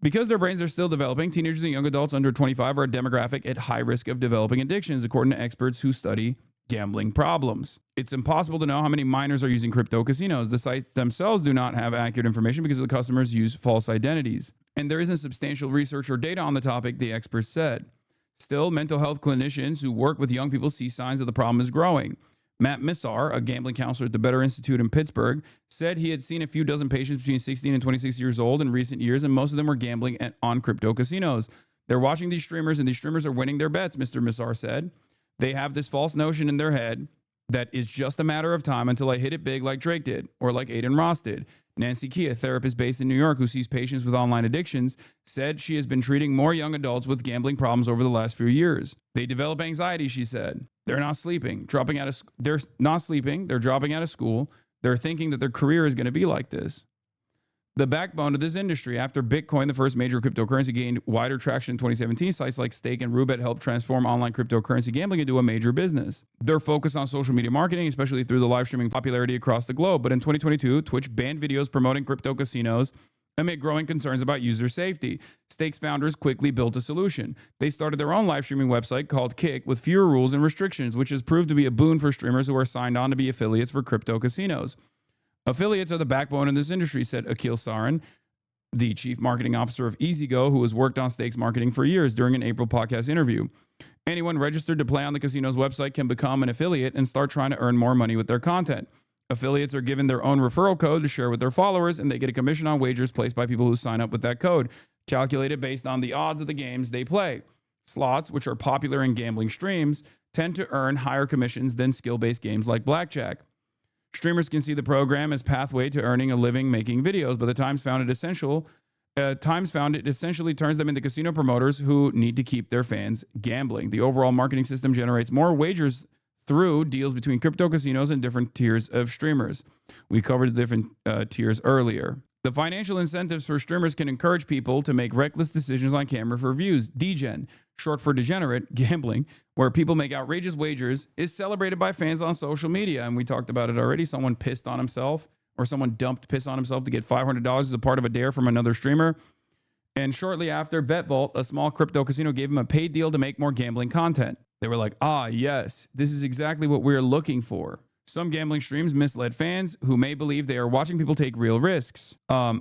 Because their brains are still developing, teenagers and young adults under 25 are a demographic at high risk of developing addictions, according to experts who study gambling problems. It's impossible to know how many minors are using crypto casinos. The sites themselves do not have accurate information because the customers use false identities. And there isn't substantial research or data on the topic, the experts said. Still, mental health clinicians who work with young people see signs that the problem is growing. Matt Missar, a gambling counselor at the Better Institute in Pittsburgh, said he had seen a few dozen patients between 16 and 26 years old in recent years, and most of them were gambling on crypto casinos. They're watching these streamers, and these streamers are winning their bets, Mr. Missar said. They have this false notion in their head that it's just a matter of time until I hit it big like Drake did, or like Aiden Ross did. Nancy Key, a therapist based in New York who sees patients with online addictions, said she has been treating more young adults with gambling problems over the last few years. They develop anxiety, she said. They're not sleeping, they're not sleeping, they're dropping out of school. They're thinking that their career is going to be like this. The backbone of this industry, after Bitcoin, the first major cryptocurrency, gained wider traction in 2017, sites like Stake and Rubit helped transform online cryptocurrency gambling into a major business. They're focused on social media marketing, especially through the live streaming popularity across the globe. But in 2022, Twitch banned videos promoting crypto casinos amid growing concerns about user safety. Stake's founders quickly built a solution. They started their own live streaming website called Kick with fewer rules and restrictions, which has proved to be a boon for streamers who are signed on to be affiliates for crypto casinos. Affiliates are the backbone in this industry, said Akil Sarin, the chief marketing officer of EasyGo, who has worked on Stakes marketing for years, during an April podcast interview. Anyone registered to play on the casino's website can become an affiliate and start trying to earn more money with their content. Affiliates are given their own referral code to share with their followers, and they get a commission on wagers placed by people who sign up with that code, calculated based on the odds of the games they play. Slots, which are popular in gambling streams, tend to earn higher commissions than skill-based games like blackjack. Streamers can see the program as pathway to earning a living making videos, but the Times found it essentially turns them into casino promoters who need to keep their fans gambling. The overall marketing system generates more wagers through deals between crypto casinos and different tiers of streamers. We covered the different tiers earlier. The financial incentives for streamers can encourage people to make reckless decisions on camera for views. Degen, short for degenerate gambling, where people make outrageous wagers, is celebrated by fans on social media. And we talked about it already. Someone pissed on himself, or someone dumped piss on himself to get $500 as a part of a dare from another streamer. And shortly after, BetVault, a small crypto casino, gave him a paid deal to make more gambling content. They were like, yes, this is exactly what we're looking for. Some gambling streams misled fans who may believe they are watching people take real risks.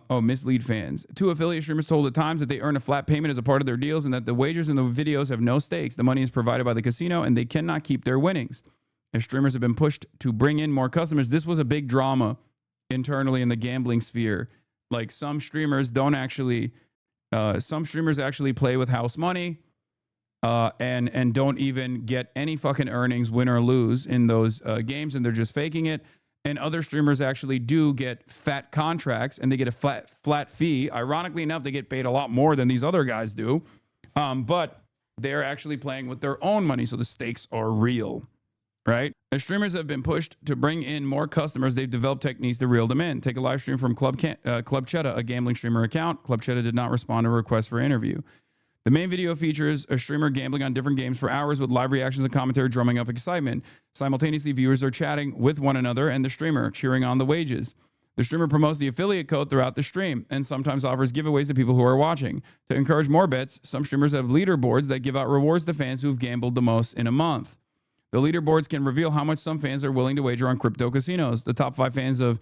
Mislead fans. Two affiliate streamers told The Times that they earn a flat payment as a part of their deals and that the wagers in the videos have no stakes. The money is provided by the casino and they cannot keep their winnings. As streamers have been pushed to bring in more customers, this was a big drama internally in the gambling sphere. Like some streamers actually play with house money. And don't even get any fucking earnings, win or lose, in those games, and they're just faking it. And other streamers actually do get fat contracts, and they get a flat fee. Ironically enough, they get paid a lot more than these other guys do, but they're actually playing with their own money, so the stakes are real, right? As streamers have been pushed to bring in more customers, they've developed techniques to reel them in. Take a live stream from Club Cheddar, a gambling streamer account. Club Cheddar did not respond to a request for interview. The main video features a streamer gambling on different games for hours with live reactions and commentary drumming up excitement. Simultaneously, viewers are chatting with one another and the streamer, cheering on the wages. The streamer promotes the affiliate code throughout the stream and sometimes offers giveaways to people who are watching. To encourage more bets, some streamers have leaderboards that give out rewards to fans who've gambled the most in a month. The leaderboards can reveal how much some fans are willing to wager on crypto casinos. The top 5 fans of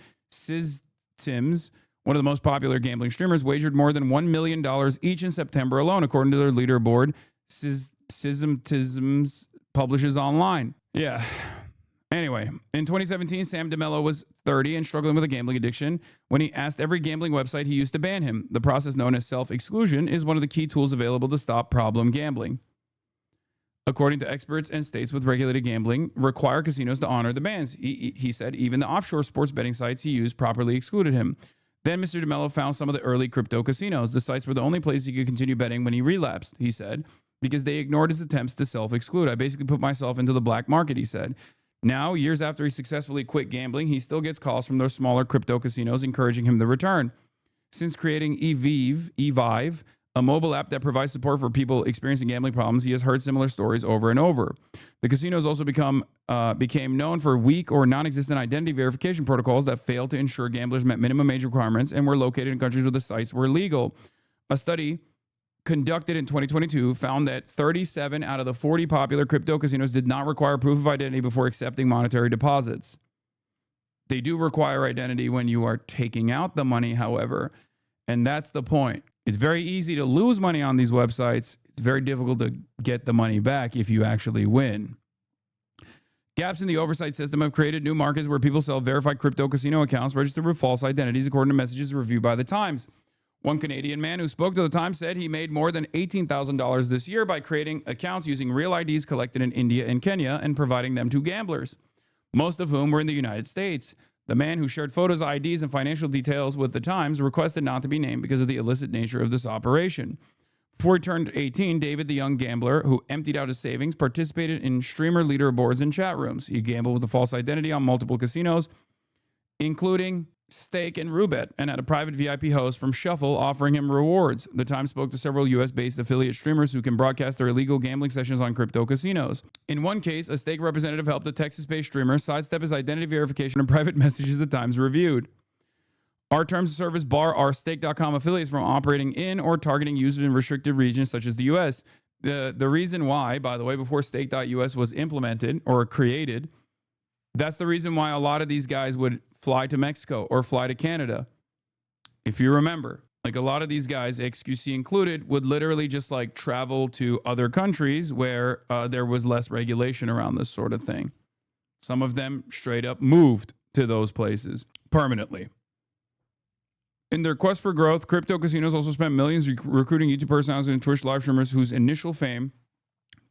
Tims, one of the most popular gambling streamers, wagered more than $1 million each in September alone, according to their leaderboard. Tisms publishes online. Yeah. Anyway, in 2017, Sam DeMello was 30 and struggling with a gambling addiction when he asked every gambling website he used to ban him. The process known as self-exclusion is one of the key tools available to stop problem gambling. According to experts and states with regulated gambling, require casinos to honor the bans. He said even the offshore sports betting sites he used properly excluded him. Then Mr. DeMello found some of the early crypto casinos. The sites were the only place he could continue betting when he relapsed, he said, because they ignored his attempts to self-exclude. I basically put myself into the black market, he said. Now, years after he successfully quit gambling, he still gets calls from those smaller crypto casinos encouraging him to return. Since creating Evive, a mobile app that provides support for people experiencing gambling problems, he has heard similar stories over and over. The casinos also became known for weak or non-existent identity verification protocols that failed to ensure gamblers met minimum age requirements and were located in countries where the sites were legal. A study conducted in 2022 found that 37 out of the 40 popular crypto casinos did not require proof of identity before accepting monetary deposits. They do require identity when you are taking out the money, however, and that's the point. It's very easy to lose money on these websites. It's very difficult to get the money back if you actually win. Gaps in the oversight system have created new markets where people sell verified crypto casino accounts registered with false identities, according to messages reviewed by The Times. One Canadian man who spoke to The Times said he made more than $18,000 this year by creating accounts using real IDs collected in India and Kenya and providing them to gamblers, most of whom were in the United States. The man who shared photos, IDs, and financial details with The Times requested not to be named because of the illicit nature of this operation. Before he turned 18, David, the young gambler who emptied out his savings, participated in streamer leaderboards and chat rooms. He gambled with a false identity on multiple casinos, including Stake and Roulette, and had a private VIP host from Shuffle offering him rewards. The Times spoke to several U.S.-based affiliate streamers who can broadcast their illegal gambling sessions on crypto casinos. In one case, a Stake representative helped a Texas-based streamer sidestep his identity verification and private messages The Times reviewed. Our terms of service bar our Stake.com affiliates from operating in or targeting users in restricted regions such as the U.S. The reason why, by the way, before Stake.us was implemented or created, that's the reason why a lot of these guys would fly to Mexico or fly to Canada. If you remember, like a lot of these guys, XQC included, would literally just like travel to other countries where there was less regulation around this sort of thing. Some of them straight up moved to those places permanently. In their quest for growth, crypto casinos also spent millions recruiting YouTube personalities and Twitch live streamers whose initial fame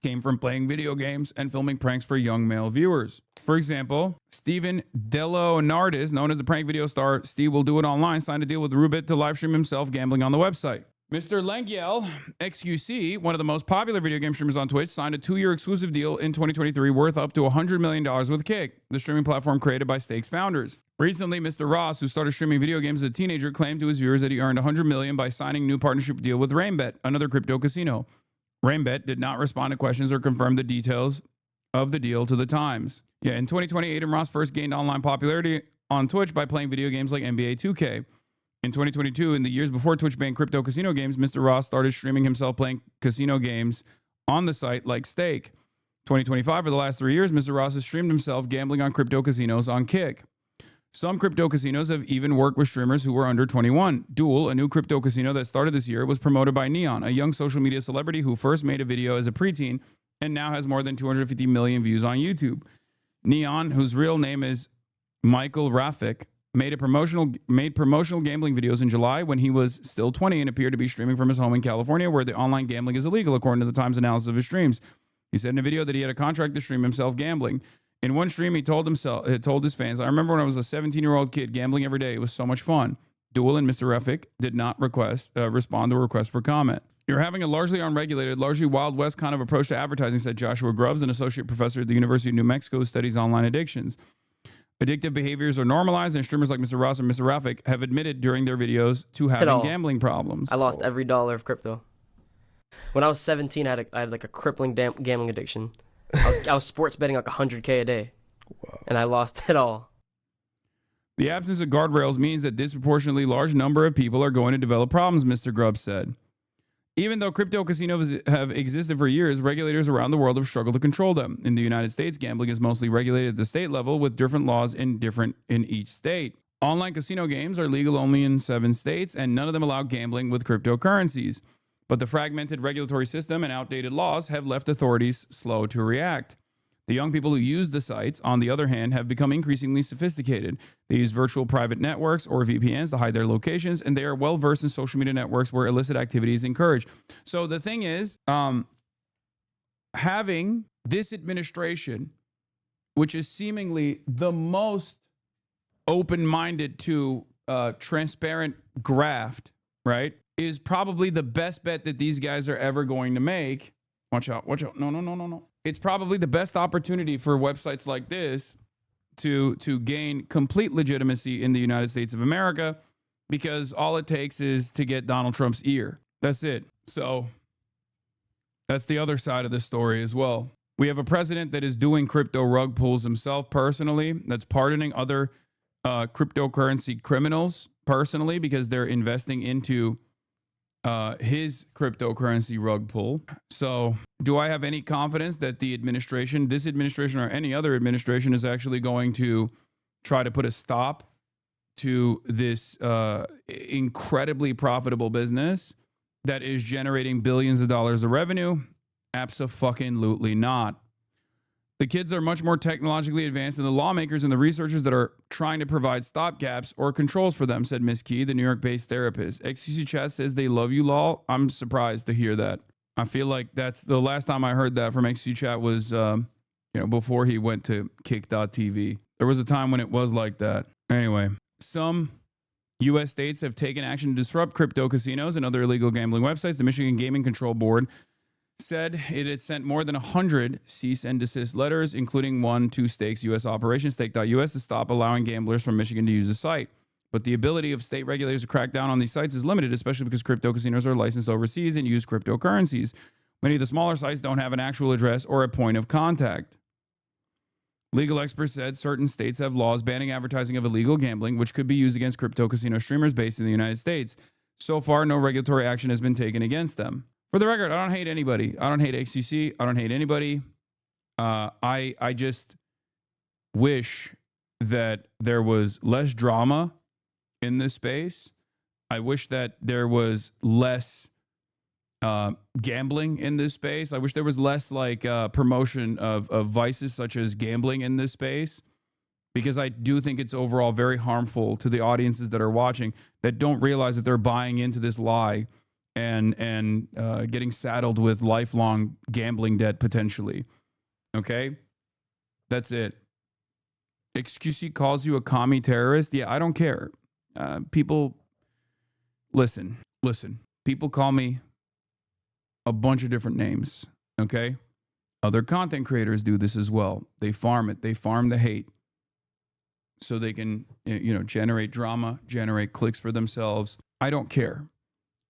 came from playing video games and filming pranks for young male viewers. For example, Steven Delonardis, known as the prank video star Steve Will Do It Online, signed a deal with Rubit to live stream himself gambling on the website. Mr. Lengyel, XQC, one of the most popular video game streamers on Twitch, signed a 2-year exclusive deal in 2023 worth up to $100 million with Kick, the streaming platform created by Stakes founders. Recently, Mr. Ross, who started streaming video games as a teenager, claimed to his viewers that he earned $100 million by signing a new partnership deal with Rainbet, another crypto casino. Rainbet did not respond to questions or confirm the details of the deal to the Times. Yeah, in 2020, Aiden Ross first gained online popularity on Twitch by playing video games like NBA 2K. In 2022, in the years before Twitch banned crypto casino games, Mr. Ross started streaming himself playing casino games on the site like Stake. 2025, for the last 3 years, Mr. Ross has streamed himself gambling on crypto casinos on Kick. Some crypto casinos have even worked with streamers who were under 21. Duel, a new crypto casino that started this year, was promoted by Neon, a young social media celebrity who first made a video as a preteen and now has more than 250 million views on YouTube. Neon, whose real name is Michael Rafik, made promotional gambling videos in July when he was still 20 and appeared to be streaming from his home in California, where the online gambling is illegal, according to the Times analysis of his streams. He said in a video that he had a contract to stream himself gambling. In one stream, he told his fans, "I remember when I was a 17-year-old kid gambling every day. It was so much fun." Duel and Mr. Rafik did not respond to a request for comment. "You're having a largely unregulated, largely Wild West kind of approach to advertising," said Joshua Grubbs, an associate professor at the University of New Mexico who studies online addictions. "Addictive behaviors are normalized, and streamers like Mr. Ross and Mr. Rafik have admitted during their videos to having gambling problems."
I lost every dollar of crypto. When I was 17, I had like a crippling gambling addiction. I was sports betting like $100K a day, and I lost it all.
"The absence of guardrails means that disproportionately large number of people are going to develop problems," Mr. Grubbs said. Even though crypto casinos have existed for years, regulators around the world have struggled to control them. In the United States, gambling is mostly regulated at the state level with different laws in each state. Online casino games are legal only in 7 states, and none of them allow gambling with cryptocurrencies. But the fragmented regulatory system and outdated laws have left authorities slow to react. The young people who use the sites, on the other hand, have become increasingly sophisticated. They use virtual private networks or VPNs to hide their locations, and they are well versed in social media networks where illicit activity is encouraged. So the thing is, having this administration, which is seemingly the most open-minded to transparent graft, right, is probably the best bet that these guys are ever going to make. Watch out. No. It's probably the best opportunity for websites like this to gain complete legitimacy in the United States of America, because all it takes is to get Donald Trump's ear. That's it. So that's the other side of the story as well. We have a president that is doing crypto rug pulls himself personally, that's pardoning other cryptocurrency criminals personally because they're investing into his cryptocurrency rug pull. So do I have any confidence that this administration or any other administration is actually going to try to put a stop to this incredibly profitable business that is generating billions of dollars of revenue? Abso-fucking-lutely not. The kids are much more technologically advanced than the lawmakers and the researchers that are trying to provide stopgaps or controls for them, said Miss Key, the New York-based therapist. XQC Chat says they love you, lol. I'm surprised to hear that. I feel like that's the last time I heard that from XQC Chat was, before he went to kick.tv. There was a time when it was like that. Anyway, some U.S. states have taken action to disrupt crypto casinos and other illegal gambling websites. The Michigan Gaming Control Board said it had sent more than 100 cease and desist letters, including one to Stake's U.S. operation, Stake.us, to stop allowing gamblers from Michigan to use the site. But the ability of state regulators to crack down on these sites is limited, especially because crypto casinos are licensed overseas and use cryptocurrencies. Many of the smaller sites don't have an actual address or a point of contact. Legal experts said certain states have laws banning advertising of illegal gambling, which could be used against crypto casino streamers based in the United States. So far, no regulatory action has been taken against them. For the record, I don't hate anybody. I don't hate XCC. I don't hate anybody. I just wish that there was less drama in this space. I wish that there was less gambling in this space. I wish there was less promotion of vices such as gambling in this space. because I do think it's overall very harmful to the audiences that are watching that don't realize that they're buying into this lie and getting saddled with lifelong gambling debt potentially. Okay? That's it. XQC calls you a commie terrorist. Yeah, I don't care. People, listen. People call me a bunch of different names. Okay? Other content creators do this as well. They farm it. They farm the hate so they can, generate drama, generate clicks for themselves. I don't care.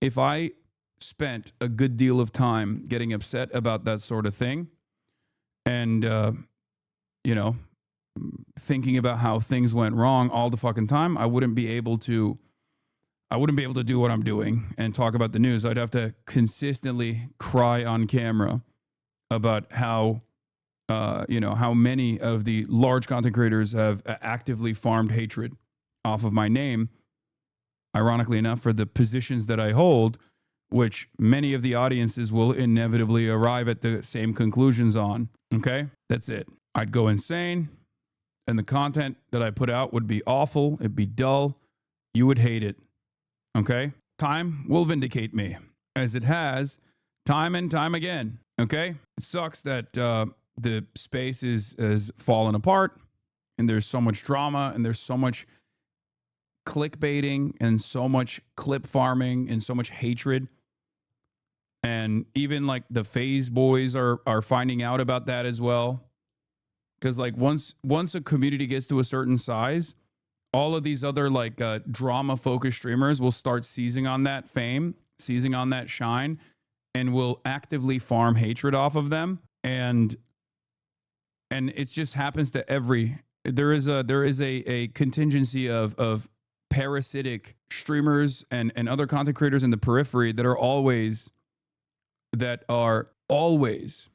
If I spent a good deal of time getting upset about that sort of thing and, thinking about how things went wrong all the fucking time, I wouldn't be able to do what I'm doing and talk about the news. I'd have to consistently cry on camera about how many of the large content creators have actively farmed hatred off of my name. Ironically enough, for the positions that I hold, which many of the audiences will inevitably arrive at the same conclusions on. Okay? That's it. I'd go insane, and the content that I put out would be awful. It'd be dull. You would hate it. Okay? Time will vindicate me, as it has time and time again. Okay? It sucks that the space is fallen apart, and there's so much drama, and there's so much clickbaiting, and so much clip farming, and so much hatred. And even like the FaZe boys are finding out about that as well. Because like once a community gets to a certain size, all of these other like drama focused streamers will start seizing on that fame, seizing on that shine, and will actively farm hatred off of them. And it just happens to there is a contingency of parasitic streamers and other content creators in the periphery that are always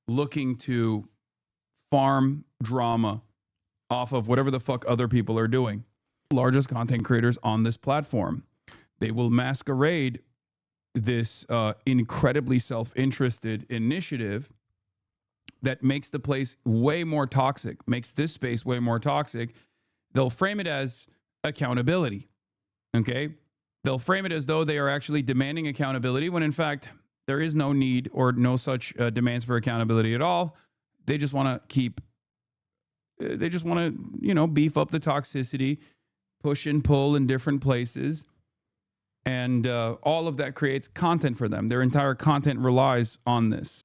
looking to farm drama off of whatever the fuck other people are doing. Largest content creators on this platform, they will masquerade this incredibly self-interested initiative that makes the place way more toxic, makes this space way more toxic. They'll frame it as accountability. Okay? They'll frame it as though they are actually demanding accountability when in fact there is no need or no such demands for accountability at all. They just want to beef up the toxicity, push and pull in different places. And all of that creates content for them. Their entire content relies on this.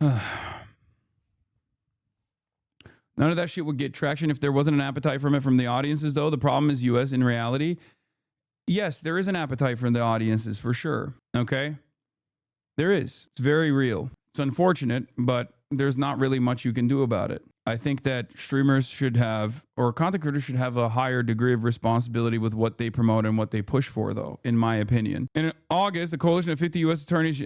None of that shit would get traction if there wasn't an appetite from it from the audiences, though. The problem is, US, in reality, yes, there is an appetite from the audiences for sure. Okay? There is. It's very real. It's unfortunate, but there's not really much you can do about it. I think that streamers should have, or content creators should have, a higher degree of responsibility with what they promote and what they push for, though, in my opinion. In August, a coalition of 50 U.S. attorneys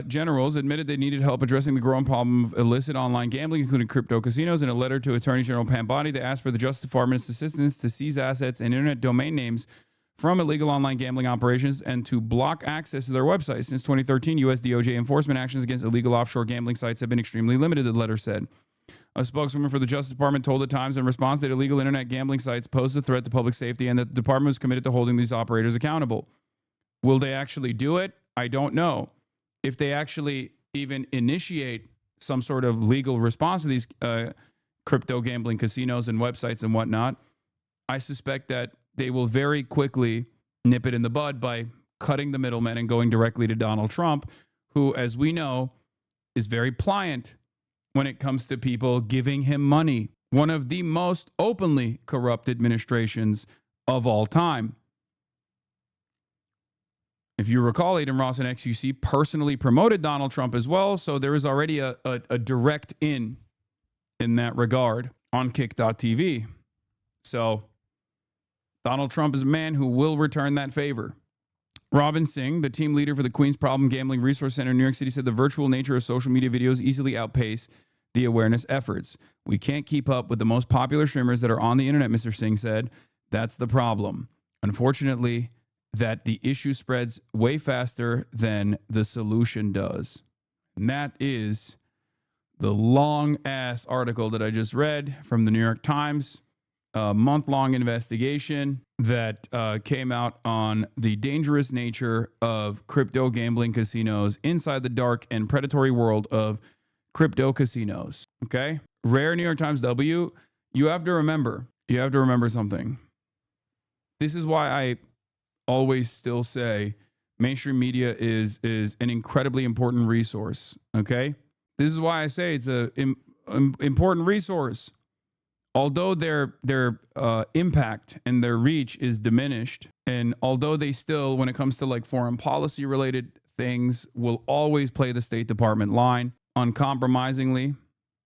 generals admitted they needed help addressing the growing problem of illicit online gambling, including crypto casinos. In a letter to Attorney General Pam Bondi, they asked for the Justice Department's assistance to seize assets and internet domain names from illegal online gambling operations and to block access to their websites. Since 2013, U.S. DOJ enforcement actions against illegal offshore gambling sites have been extremely limited, the letter said. A spokeswoman for the Justice Department told The Times in response that illegal internet gambling sites pose a threat to public safety and that the department was committed to holding these operators accountable. Will they actually do it? I don't know. If they actually even initiate some sort of legal response to these crypto gambling casinos and websites and whatnot, I suspect that they will very quickly nip it in the bud by cutting the middlemen and going directly to Donald Trump, who, as we know, is very pliant when it comes to people giving him money. One of the most openly corrupt administrations of all time. If you recall, Aiden Ross and XUC personally promoted Donald Trump as well, so there is already a direct in that regard on kick.tv. So Donald Trump is a man who will return that favor. Robin Singh, the team leader for the Queens Problem Gambling Resource Center in New York City, said the virtual nature of social media videos easily outpace the awareness efforts. We can't keep up with the most popular streamers that are on the internet, Mr. Singh said. That's the problem. Unfortunately, that the issue spreads way faster than the solution does. And that is the long ass article that I just read from the New York Times, a month-long investigation that came out on the dangerous nature of crypto gambling casinos inside the dark and predatory world of crypto casinos. Okay? Rare New York Times W. You have to remember something. This is why I always still say mainstream media is an incredibly important resource. Okay? This is why I say it's a important resource. Although their impact and their reach is diminished, and although they still, when it comes to like foreign policy related things, will always play the State Department line uncompromisingly,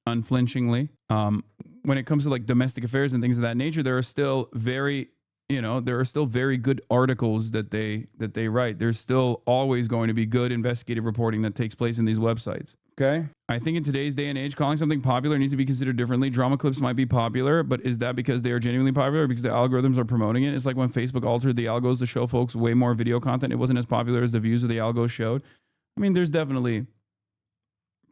unflinchingly. When it comes to like domestic affairs and things of that nature, there are still very good articles that they write. There's still always going to be good investigative reporting that takes place in these websites. Okay. I think in today's day and age, calling something popular needs to be considered differently. Drama clips might be popular, but is that because they are genuinely popular or because the algorithms are promoting it? It's like when Facebook altered the algos to show folks way more video content. It wasn't as popular as the views of the algos showed. I mean, there's definitely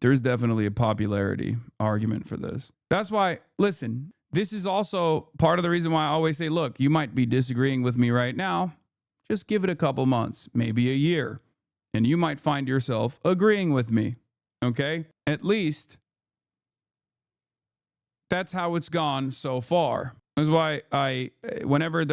a popularity argument for this. That's why, listen, this is also part of the reason why I always say, look, you might be disagreeing with me right now. Just give it a couple months, maybe a year, and you might find yourself agreeing with me. Okay? At least that's how it's gone so far. That's why whenever